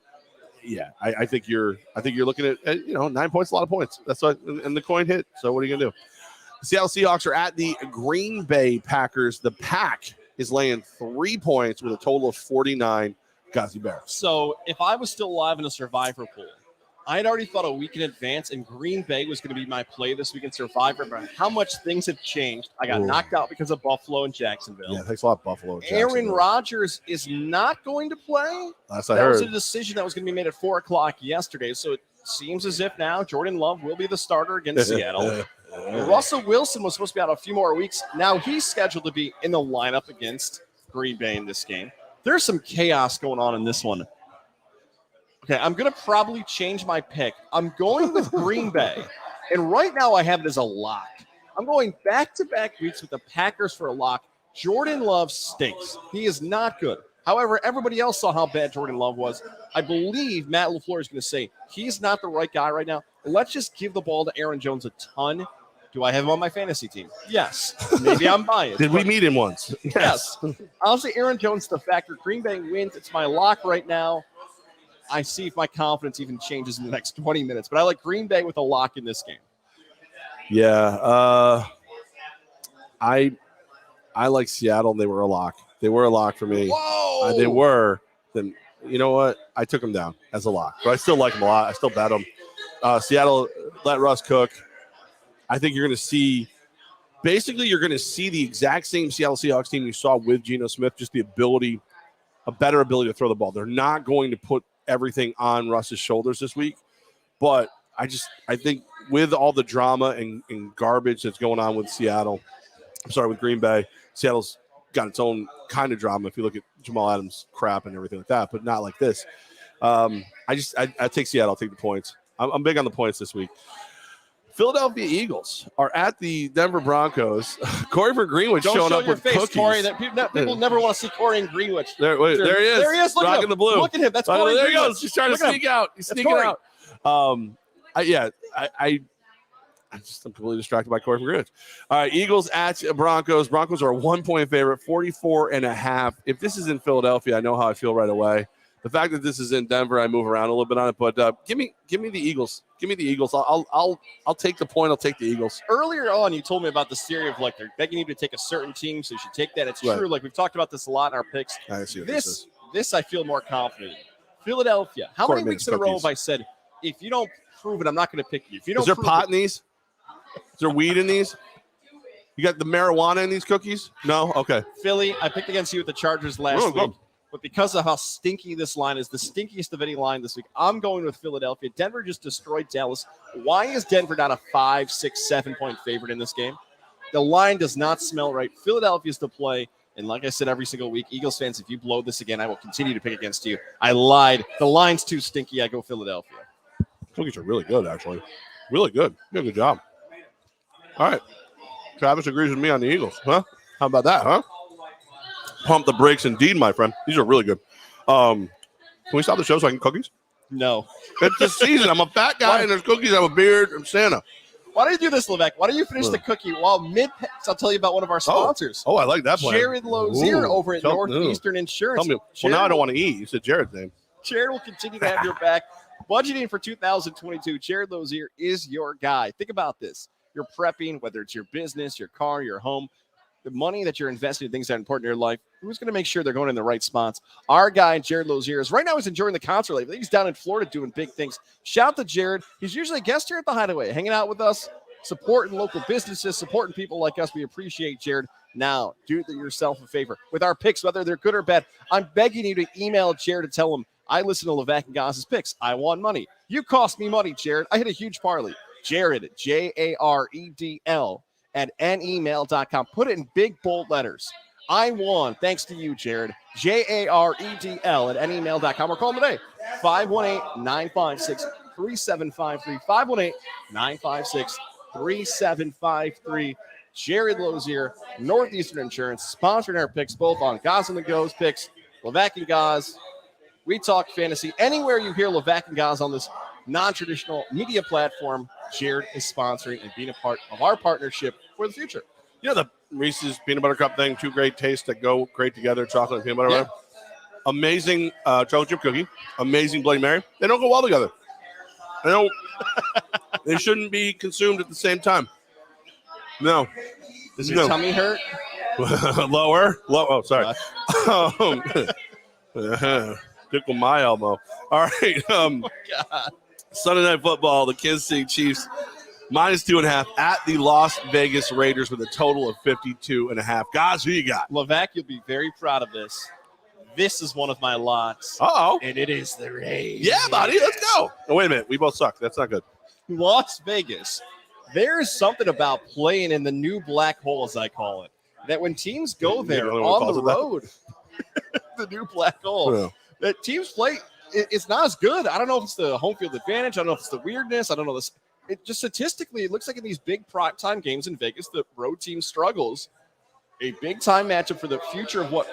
think you're looking at 9 points, a lot of points. That's what, and the coin hit. So what are you going to do? The Seattle Seahawks are at the Green Bay Packers. The Pack is laying 3 points with a total of 49. Gozzy Bears. So if I was still alive in a Survivor pool, I had already thought a week in advance, and Green Bay was going to be my play this week in Survivor. But how much things have changed. I got knocked out because of Buffalo and Jacksonville. Yeah, thanks a lot, Buffalo and Aaron Rodgers is not going to play. That was a decision that was going to be made at 4 o'clock yesterday. So it seems as if now Jordan Love will be the starter against Seattle. Russell Wilson was supposed to be out a few more weeks. Now he's scheduled to be in the lineup against Green Bay in this game. There's some chaos going on in this one. Okay, I'm going to probably change my pick. I'm going with Green Bay. And right now I have it as a lock. I'm going back-to-back weeks with the Packers for a lock. Jordan Love stinks. He is not good. However, everybody else saw how bad Jordan Love was. I believe Matt LaFleur is going to say he's not the right guy right now. Let's just give the ball to Aaron Jones a ton. Do I have him on my fantasy team? Yes. Maybe I'm biased. Did we meet him once? Yes. I'll say Aaron Jones the factor. Green Bay wins. It's my lock right now. I see if my confidence even changes in the next 20 minutes. But I like Green Bay with a lock in this game. Yeah. I like Seattle. They were a lock. They were a lock for me. Whoa! They were. Then you know what? I took them down as a lock. But I still like them a lot. I still bet them. Seattle, let Russ cook. I think you're going to see – basically you're going to see the exact same Seattle Seahawks team you saw with Geno Smith, just the ability – a better ability to throw the ball. They're not going to put everything on Russ's shoulders this week. But I think with all the drama and garbage that's going on with with Green Bay, Seattle's got its own kind of drama if you look at Jamal Adams crap and everything like that, but not like this. I take Seattle. I'll take the points. I'm big on the points this week. Philadelphia Eagles are at the Denver Broncos. Corey from Greenwich showing up with cookies. Corey, that people never want to see Corey in Greenwich. There he is. There he is. Look rocking the blue. Look at him. That's Corey. There he goes. He's trying to sneak out. He's sneaking out. I'm completely distracted by Corey from Greenwich. All right, Eagles at Broncos. Broncos are a 1-point favorite, 44.5. If this is in Philadelphia, I know how I feel right away. The fact that this is in Denver, I move around a little bit on it, but give me the Eagles. Give me the Eagles. I'll take the point. I'll take the Eagles. Earlier on, you told me about this theory of like they're begging you to take a certain team, so you should take that. It's true. Like we've talked about this a lot in our picks. I see what this I feel more confident in. Philadelphia. How many weeks in a row have I said, if you don't prove it, I'm not going to pick you? If you don't, is there pot in these? Is there weed in these? You got the marijuana in these cookies? No? Okay. Philly, I picked against you with the Chargers last week. But because of how stinky this line is, the stinkiest of any line this week, I'm going with Philadelphia. Denver just destroyed Dallas. Why is Denver not a 5, 6, 7-point favorite in this game? The line does not smell right. Philadelphia's the play. And like I said every single week, Eagles fans, if you blow this again, I will continue to pick against you. I lied. The line's too stinky. I go Philadelphia. Cookies are really good, actually. Really good. You did a good job. All right. Travis agrees with me on the Eagles. Huh? How about that, huh? Pump the brakes indeed, my friend. These are really good. Can we stop the show so I can cookies? No. It's the season. I'm a fat guy, and there's cookies. I have a beard. I'm Santa. Why don't you do this, Levack? Why don't you finish the cookie while mid-picks? I'll tell you about one of our sponsors. Oh, I like that plan. Jared Lozier over at Northeastern Insurance. Well, now I don't want to eat. You said Jared's name. Jared will continue to have your back. Budgeting for 2022, Jared Lozier is your guy. Think about this. You're prepping, whether it's your business, your car, your home, the money that you're investing in things that are important in your life. Who's going to make sure they're going in the right spots? Our guy, Jared Lozier, is right now he's enjoying the concert life. I think he's down in Florida doing big things. Shout out to Jared. He's usually a guest here at the Hideaway, hanging out with us, supporting local businesses, supporting people like us. We appreciate Jared. Now, do yourself a favor. With our picks, whether they're good or bad, I'm begging you to email Jared to tell him, I listen to Levack and Goz's picks. I won money. You cost me money, Jared. I hit a huge parlay. Jared, Jaredl, at nemail.com. Put it in big, bold letters. I won. Thanks to you, Jared. Jaredl at nemail.com. Or call him today. 518-956-3753. 518-956-3753. Jared Lozier, Northeastern Insurance, sponsoring our picks, both on Goz and the Goz picks, Levack and Goz. We talk fantasy. Anywhere you hear Levack and Goz on this non-traditional media platform, Jared is sponsoring and being a part of our partnership for the future. You know the Reese's peanut butter cup thing, two great tastes that go great together, chocolate and peanut butter. Right? Amazing chocolate chip cookie, amazing Bloody Mary. They don't go well together. They shouldn't be consumed at the same time. No. Does your tummy hurt? Lower. Oh, sorry. Tickle my elbow. All right. Oh my God. Sunday Night Football, the Kansas City Chiefs, -2.5 at the Las Vegas Raiders with a total of 52.5. Guys, who you got? Levack, you'll be very proud of this. This is one of my locks. Uh-oh. And it is the Raiders. Yeah, buddy. Let's go. Oh, wait a minute. We both suck. That's not good. Las Vegas. There is something about playing in the new black hole, as I call it, that when teams go there on the road, the new black hole, that teams play it's not as good. I don't know if it's the home field advantage. I don't know if it's the weirdness. I don't know this. It just statistically, it looks like in these big primetime games in Vegas, the road team struggles. A big time matchup for the future of what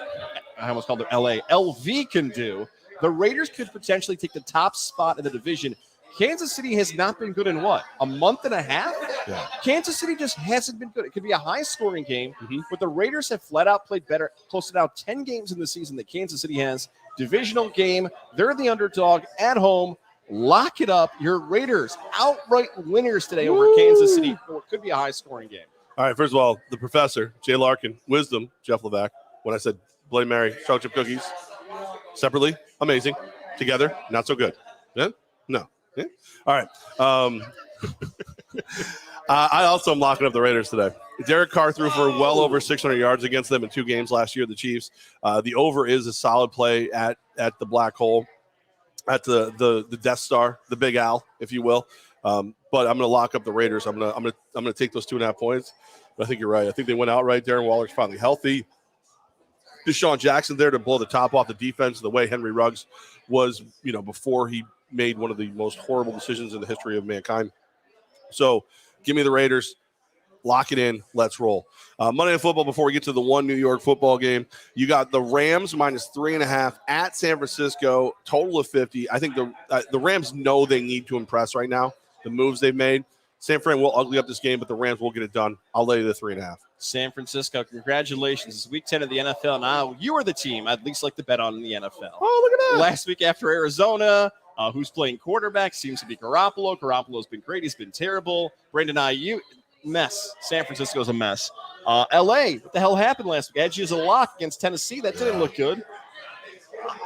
I almost called it LV can do. The Raiders could potentially take the top spot in the division. Kansas City has not been good in what? A month and a half? Yeah. Kansas City just hasn't been good. It could be a high-scoring game, but the Raiders have flat-out played better. Close to now 10 games in the season that Kansas City has. Divisional game. They're the underdog at home. Lock it up. Your Raiders outright winners today over Kansas City. It could be a high-scoring game. All right, first of all, the professor, Jay Larkin, wisdom, Jeff Levack. When I said Bloody Mary, chocolate chip cookies, separately, amazing. Together, not so good. Yeah? No. Yeah? All right. I also am locking up the Raiders today. Derek Carr threw for well over 600 yards against them in 2 games last year, the Chiefs. The over is a solid play at the black hole, at the Death Star, the Big Al, if you will. But I'm going to lock up the Raiders. I'm going to take those 2.5 points. But I think you're right. I think they went out right. Darren Waller's finally healthy. Deshaun Jackson there to blow the top off the defense the way Henry Ruggs was, before he made one of the most horrible decisions in the history of mankind. So give me the Raiders. Lock it in. Let's roll. Monday Night Football, before we get to the one New York football game, you got the Rams -3.5 at San Francisco, total of 50. I think the Rams know they need to impress right now, the moves they've made. San Fran will ugly up this game, but the Rams will get it done. I'll lay you the 3.5. San Francisco, congratulations. It's week 10 of the NFL. Now you are the team I'd least like to bet on in the NFL. Oh, look at that. Last week after Arizona, who's playing quarterback seems to be Garoppolo. Garoppolo's been great. He's been terrible. Brandon Ayuk, mess. San Francisco's a mess. LA, what the hell happened last week? Edge is a lock against Tennessee. That didn't look good.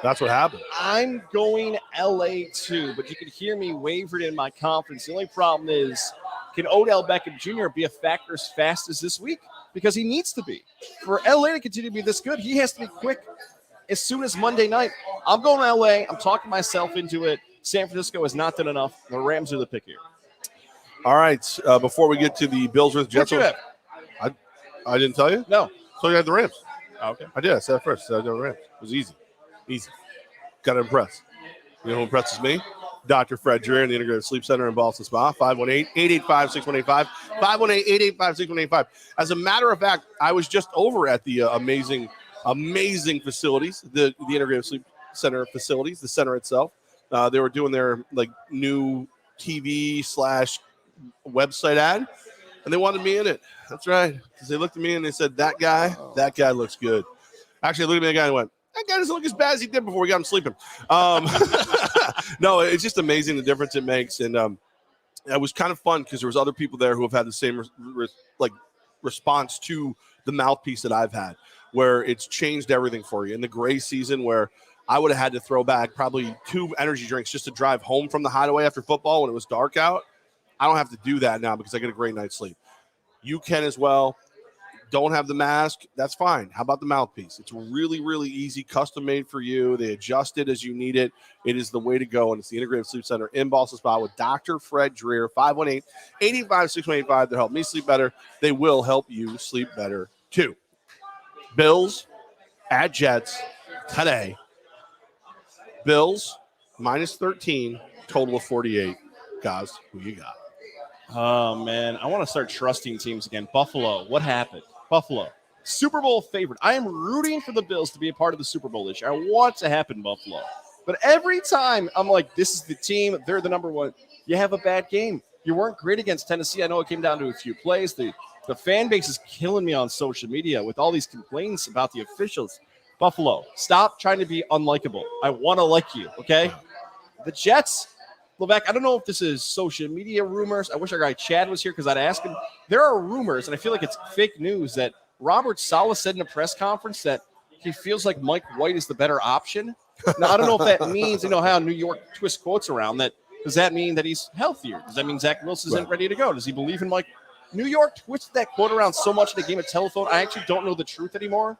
That's what happened. I'm going LA too, but you can hear me wavered in my confidence. The only problem is, can Odell Beckham Jr. be a factor as fast as this week? Because he needs to be. For LA to continue to be this good, he has to be quick as soon as Monday night. I'm going to LA. I'm talking myself into it. San Francisco has not done enough. The Rams are the pick here. All right. Before we get to the Bills versus Jets, I didn't tell you? No. So you had the Rams. Oh, okay. I did. I said it first. I said the Rams. It was easy. Easy. Got to impress. You know who impresses me? Dr. Fred Dreher in the Integrated Sleep Center in Boston Spa, 518-885-6185, 518-885-6185. As a matter of fact, I was just over at the amazing facilities, the Integrated Sleep Center facilities, the center itself. They were doing their new TV/website ad, and they wanted me in it. That's right. Because they looked at me and they said, that guy looks good. Actually, I looked at me the guy and went, that guy doesn't look as bad as he did before we got him sleeping. No, it's just amazing the difference it makes. And it was kind of fun because there was other people there who have had the same response to the mouthpiece that I've had, where it's changed everything for you. In the gray season where I would have had to throw back probably 2 energy drinks just to drive home from the Hideaway after football when it was dark out, I don't have to do that now because I get a great night's sleep. You can as well. Don't have the mask, that's fine. How about the mouthpiece? It's really, really easy, custom made for you. They adjust it as you need it. It is the way to go, and it's the Integrated Sleep Center in Boston Spa with Dr. Fred Dreher, 518-885-6185 to help me sleep better. They will help you sleep better, too. Bills at Jets today. Bills -13, total of 48. Guys, who you got? Oh, man. I want to start trusting teams again. Buffalo, what happened? Buffalo, Super Bowl favorite. I am rooting for the Bills to be a part of the Super Bowl this year. I want to happen, Buffalo. But every time I'm like, this is the team. They're the number one. You have a bad game. You weren't great against Tennessee. I know it came down to a few plays. The fan base is killing me on social media with all these complaints about the officials. Buffalo, stop trying to be unlikable. I want to like you, okay? The Jets, Levack, I don't know if this is social media rumors. I wish our guy Chad was here because I'd ask him. There are rumors, and I feel like it's fake news, that Robert Saleh said in a press conference that he feels like Mike White is the better option. Now, I don't know if that means, how New York twists quotes around that. Does that mean that he's healthier? Does that mean Zach Wilson isn't ready to go? Does he believe in Mike? New York twisted that quote around so much in the game of telephone, I actually don't know the truth anymore.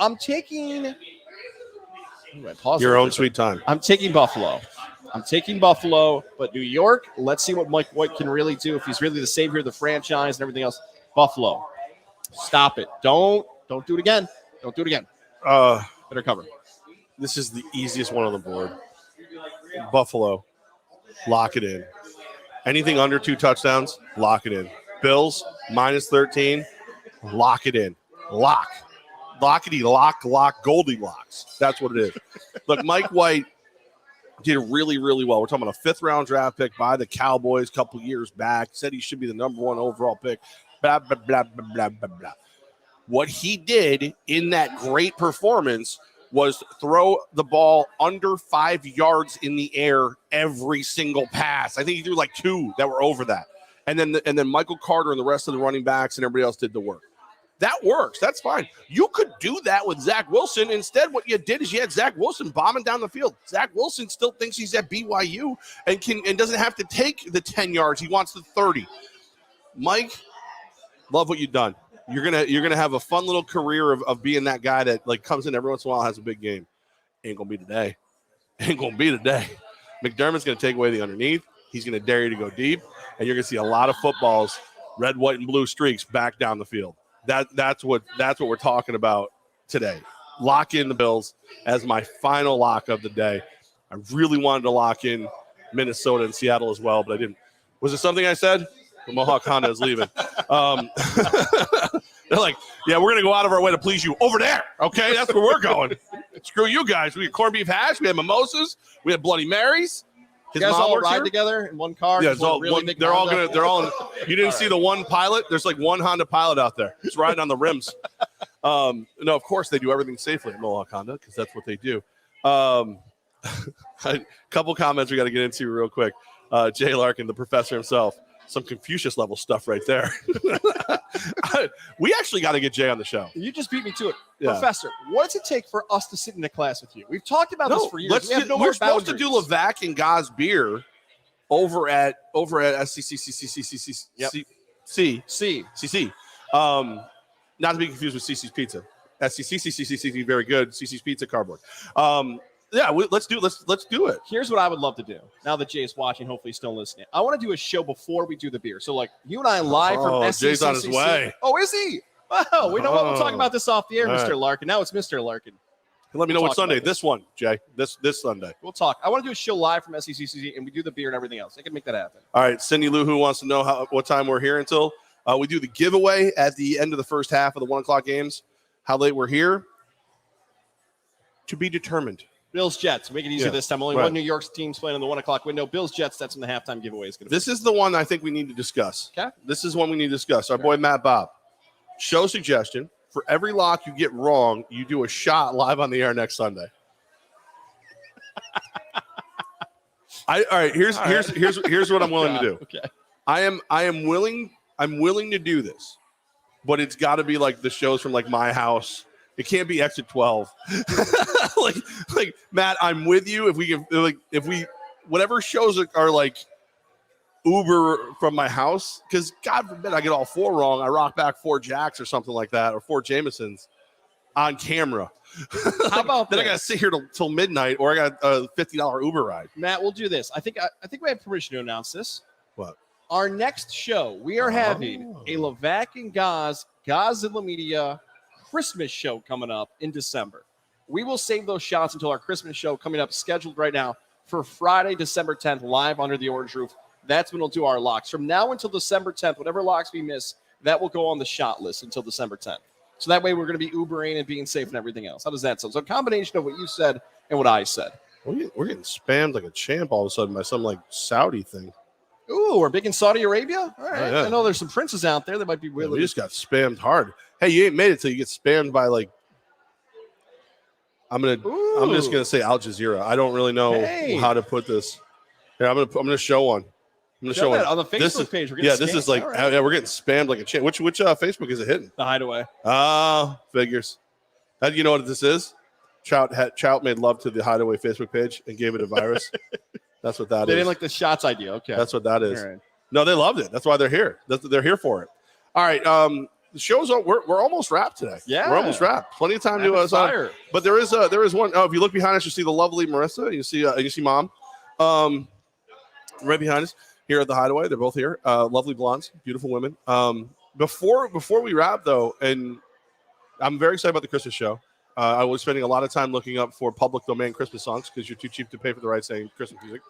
I'm taking your own sweet time. I'm taking Buffalo. But New York, let's see what Mike White can really do. If he's really the savior of the franchise and everything else. Buffalo, stop it. Don't do it again. Better cover. This is the easiest one on the board. Buffalo, lock it in. Anything under 2 touchdowns, lock it in. Bills, -13, lock it in. Lock. Lockety, lock, Goldilocks. That's what it is. Look, Mike White did really, really well. We're talking about a 5th-round draft pick by the Cowboys a couple years back. Said he should be the number 1 overall pick. Blah, blah, blah, blah, blah, blah, blah. What he did in that great performance was throw the ball under 5 yards in the air every single pass. I think he threw like 2 that were over that. And then Michael Carter and the rest of the running backs and everybody else did the work. That works. That's fine. You could do that with Zach Wilson. Instead, what you did is you had Zach Wilson bombing down the field. Zach Wilson still thinks he's at BYU and doesn't have to take the 10 yards. He wants the 30. Mike, love what you've done. You're gonna have a fun little career of being that guy that like comes in every once in a while, has a big game. Ain't gonna be today. Ain't gonna be today. McDermott's gonna take away the underneath. He's gonna dare you to go deep, and you're gonna see a lot of footballs, red, white, and blue streaks back down the field. That's what we're talking about today. Lock in the Bills as my final lock of the day. I really wanted to lock in Minnesota and Seattle as well, but I didn't. Was it something I said? The Mohawk Honda is leaving. They're like, yeah, we're going to go out of our way to please you over there. Okay, that's where we're going. Screw you guys. We had corned beef hash. We had mimosas. We had Bloody Marys. You guys all ride together in one car? Yeah, they're all going to. They're all. You didn't see the one Pilot? There's like one Honda Pilot out there. It's riding on the rims. No, of course they do everything safely at Mohawk Honda because that's what they do. A couple comments we got to get into real quick. Jay Larkin, the professor himself. Some Confucius level stuff right there. We actually got to get Jay on the show. You just beat me to it. Yeah. Professor, what does it take for us to sit in a class with you? We've talked about this for years. We're supposed to do Levack and Goz beer over at SCCCCCCC. Not to be confused with CC's Pizza. SCCCCCC, very good. CC's Pizza cardboard. Yeah, let's do it. Here's what I would love to do. Now that Jay is watching, hopefully he's still listening. I want to do a show before we do the beer. So, like, you and I live from SCCCC. Jay's on his way. Oh, is he? Wow, we know what we'll talk about this off the air, Mr. Right. Larkin. Now it's Mr. Larkin. Let me know what Sunday. This one, Jay. This Sunday. We'll talk. I want to do a show live from SCCCC, and we do the beer and everything else. I can make that happen. All right, Cindy Lou, who wants to know what time we're here until. We do the giveaway at the end of the first half of the 1 o'clock games. How late we're here? To be determined. Bills Jets. Make it easier this time. Only one New York team's playing in the 1 o'clock window. Bills Jets. That's when the halftime giveaway is going to be. This is the one I think we need to discuss. Okay. This is one we need to discuss. Our boy Matt Bob. Show suggestion. For every lock you get wrong, you do a shot live on the air next Sunday. All right. Here's what I'm willing to do. Okay. I'm willing to do this, but it's got to be like the shows from like my house. It can't be Exit 12. like Matt, I'm with you. If we whatever shows are like Uber from my house, because God forbid I get all 4 wrong. I rock back 4 Jacks or something like that, or 4 Jamesons on camera. How about then I got to sit here till midnight, or I got a $50 Uber ride. Matt, we'll do this. I think we have permission to announce this. What? Our next show, we are having a Levack and Goz in the Media Christmas show coming up in December. We will save those shots until our Christmas show coming up, scheduled right now for Friday, December 10th, live under the orange roof. That's when we'll do our locks. From now until December 10th, whatever locks we miss, that will go on the shot list until December 10th. So that way we're going to be Ubering and being safe and everything else. How does that sound? So a combination of what you said and what I said. We're getting spammed like a champ all of a sudden by some like Saudi thing. Ooh, we're big in Saudi Arabia? All right. I know there's some princes out there that might be willing. We just got spammed hard. Hey, you ain't made it till you get spammed by like I'm just gonna say Al Jazeera. I don't really know how to put this. Here, I'm gonna show one. I'm gonna show one on the Facebook page. We're getting this is like we're getting spammed like a champ. Which Facebook is it hitting? The Hideaway. Figures. How do you know what this is? Chout made love to the Hideaway Facebook page and gave it a virus. That's what that is. They didn't like the shots idea. Okay. That's what that is. Right. No, they loved it. That's why they're here. They're here for it. All right. The show's we're almost wrapped today. Yeah. We're almost wrapped. Plenty of time to sign. But there is one. Oh, if you look behind us, you see the lovely Marissa. You see Mom. Right behind us here at the Hideaway. They're both here. Lovely blondes, beautiful women. Before we wrap though, and I'm very excited about the Christmas show. I was spending a lot of time looking up for public domain Christmas songs because you're too cheap to pay for the rights saying Christmas music.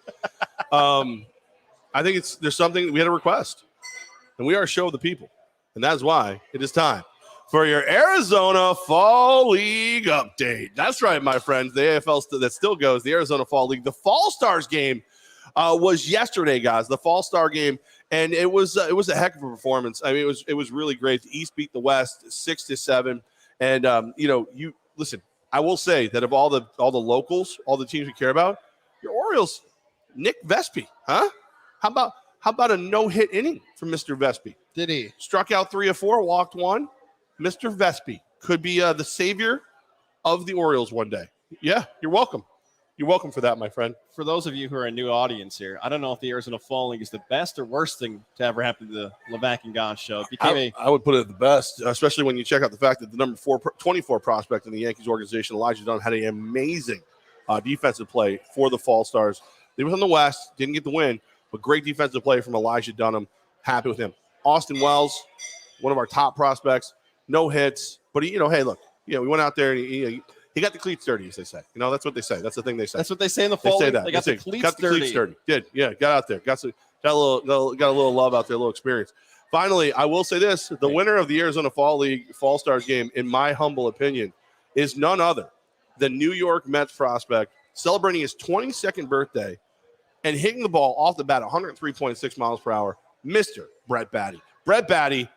I think there's something we had a request, and we are a show of the people, and that's why it is time for your Arizona Fall League update. That's right, my friends. The AFL that still goes, the Arizona Fall League. The Fall Stars game was yesterday, guys. The Fall Star game, and it was a heck of a performance. I mean, it was really great. The East beat the West 6-7, and you listen. I will say that of all the locals, all the teams we care about, your Orioles, Nick Vespi, huh? How about a no-hit inning from Mr. Vespi? Did he? Struck out 3 of 4, walked 1. Mr. Vespi could be the savior of the Orioles one day. Yeah, you're welcome. You're welcome for that, my friend. For those of you who are a new audience here, I don't know if the Arizona Fall League is the best or worst thing to ever happen to the Levack and Goz show. I would put it at the best, especially when you check out the fact that the number 24 prospect in the Yankees organization, Elijah Dunn, had an amazing defensive play for the Fall Stars. They were in the West, didn't get the win, but great defensive play from Elijah Dunham. Happy with him. Austin Wells, one of our top prospects, no hits, but he, hey, look, we went out there and he got the cleats dirty, as they say. That's what they say. That's the thing they say. That's what they say in the Fall League. They got the cleats dirty. Did, yeah, got out there, got a little love out there, a little experience. Finally, I will say this: the winner of the Arizona Fall League Fall Stars game, in my humble opinion, is none other than New York Mets prospect celebrating his 22nd birthday and hitting the ball off the bat 103.6 miles per hour, Mr. Brett Baty. Brett Baty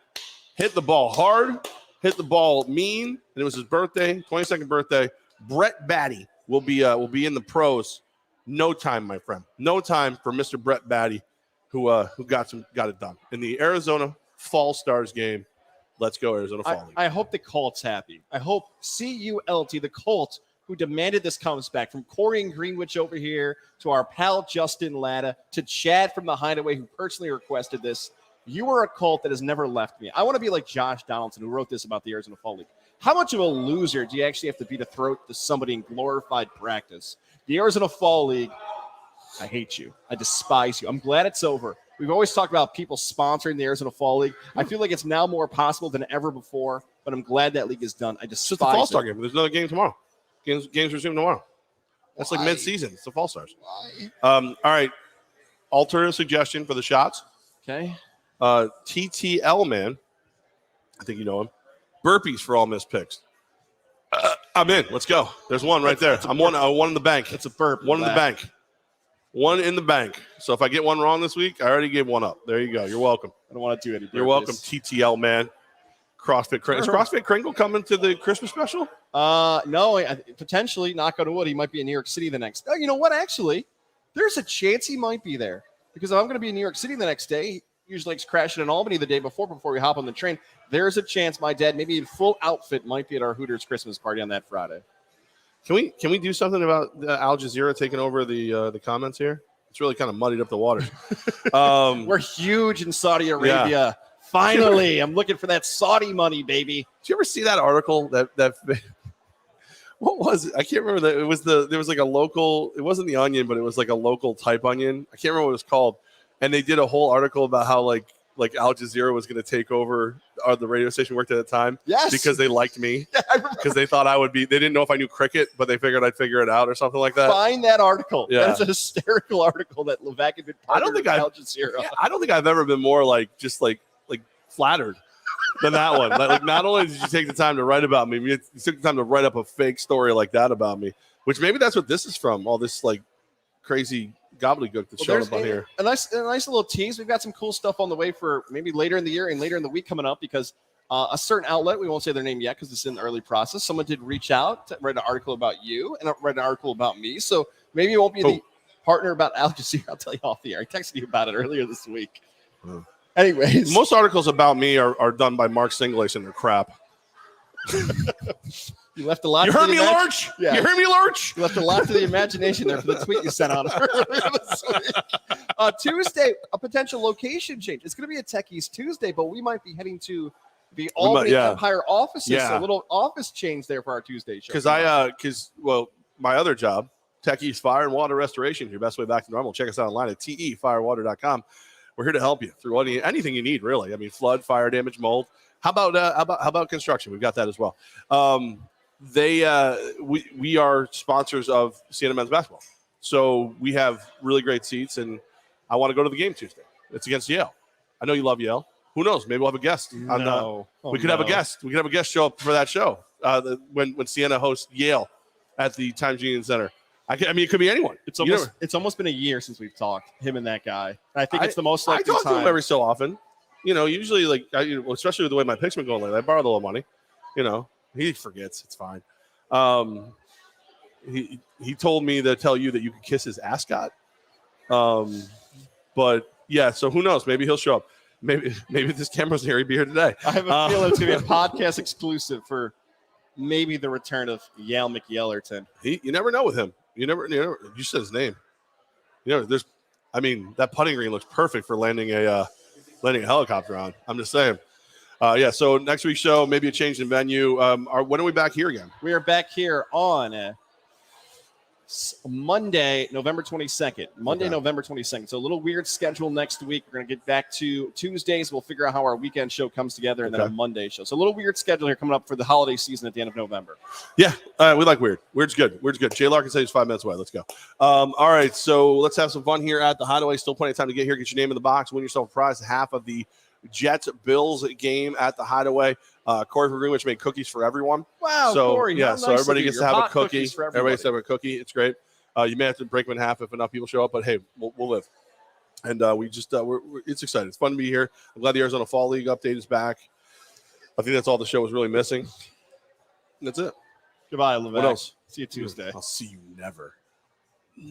hit the ball hard, hit the ball mean, and it was his birthday, 22nd birthday. Brett Baty will be in the pros. No time, my friend. No time for Mr. Brett Baty, who got it done in the Arizona Fall Stars game. Let's go, Arizona Fall League. I hope the Colts happy. I hope CULT, the Colts, who demanded this comes back, from Corey and Greenwich over here to our pal Justin Latta to Chad from the Hideaway, who personally requested this. You are a cult that has never left me. I want to be like Josh Donaldson, who wrote this about the Arizona Fall League. How much of a loser do you actually have to be to throw to somebody in glorified practice? The Arizona Fall League, I hate you. I despise you. I'm glad it's over. We've always talked about people sponsoring the Arizona Fall League. I feel like it's now more possible than ever before, but I'm glad that league is done. I despise it's just the Fall Star game. There's another game tomorrow. Games resume tomorrow. That's like mid-season. It's the Fall Stars. All right. Alternative suggestion for the shots. Okay. TTL man. I think you know him. Burpees for all missed picks. I'm in. Let's go. There's one right there. I'm one in the bank. It's a burp. One in the bank. One in the bank. So if I get one wrong this week, I already gave one up. There you go. You're welcome. I don't want to do any burpees. You're welcome, TTL man. CrossFit Kringle. Is CrossFit Kringle coming to the Christmas special? No, potentially. Knock on wood. He might be in New York City the next. Oh, you know what? Actually, there's a chance he might be there, because if I'm going to be in New York City the next day, he usually likes crashing in Albany the day before we hop on the train. There's a chance my dad, maybe in full outfit, might be at our Hooters Christmas party on that Friday. Can we do something about Al Jazeera taking over the comments here? It's really kind of muddied up the waters. We're huge in Saudi Arabia. Yeah. Finally, I'm looking for that Saudi money, baby. Did you ever see that article? That what was it? I can't remember. There was like a local. It wasn't the Onion, but it was like a local type Onion. I can't remember what it was called. And they did a whole article about how like Al Jazeera was going to take over the radio station we worked at the time. Yes. Because they liked me. Because they thought I would be. They didn't know if I knew cricket, but they figured I'd figure it out or something like that. Find that article. Yeah. That's a hysterical article that Levack had been partnered with Al Jazeera. Yeah, I don't think I've ever been more just flattered than that one. Like, not only did you take the time to write about me, you took the time to write up a fake story like that about me, which maybe that's what this is from. All this like crazy gobbledygook that's showing up on here. A nice little tease. We've got some cool stuff on the way for maybe later in the year and later in the week coming up, because a certain outlet, we won't say their name yet because it's in the early process. Someone did reach out to write an article about you and write an article about me. So maybe it won't be the partner about Al Jazeera. I'll tell you off the air. I texted you about it earlier this week. Anyways, most articles about me are done by Mark Singlace and they're crap. You left a lot. You heard me, Lurch. Yeah. You heard me, Lurch. You left a lot to the imagination there for the tweet you sent out earlier this week. Tuesday, a potential location change. It's going to be a Techies Tuesday, but we might be heading to the Albany Empire offices. Yeah. A little office change there for our Tuesday show. Because my other job, Techies Fire and Water Restoration, your best way back to normal. Check us out online at tefirewater.com. We're here to help you through anything you need, really. I mean, flood, fire damage, mold. How about construction? We've got that as well. we are sponsors of Siena men's basketball, so we have really great seats, and I want to go to the game Tuesday. It's against Yale. I know you love Yale. Who knows? Maybe we'll have a guest. We could have a guest. We could have a guest show up for that show when Siena hosts Yale at the Times Union Center. I mean, it could be anyone. It's almost been a year since we've talked, him and that guy. I think it's the most I likely talk time. to him every so often. Usually, especially with the way my picks been going lately, I borrow a little money. He forgets. It's fine. He told me to tell you that you could kiss his ascot. But yeah, so who knows? Maybe he'll show up. Maybe this camera's here. He'd be here today. I have a feeling it's gonna be a podcast exclusive for maybe the return of Yale McYellerton. You never know with him. You said his name. That putting green looks perfect for landing a helicopter on. I'm just saying. So next week's show, maybe a change in venue. When are we back here again? We are back here on Monday, November 22nd. November 22nd. So a little weird schedule next week. We're going to get back to Tuesdays. We'll figure out how our weekend show comes together, and then a Monday show. So a little weird schedule here coming up for the holiday season at the end of November. Yeah, we like weird. Weird's good. Jay Larkin said he's 5 minutes away. Let's go. All right, so let's have some fun here at the Hideaway. Still plenty of time to get here. Get your name in the box. Win yourself a prize. Half of the Jets-Bills game at the Hideaway. Corey from Greenwich made cookies for everyone. Wow, so, Corey. Yeah, so everybody gets to have a cookie. Everybody gets to have a cookie. It's great. You may have to break them in half if enough people show up, but hey, we'll live. And it's exciting. It's fun to be here. I'm glad the Arizona Fall League update is back. I think that's all the show was really missing. And that's it. Goodbye, Levack. What else? See you Tuesday. I'll see you never.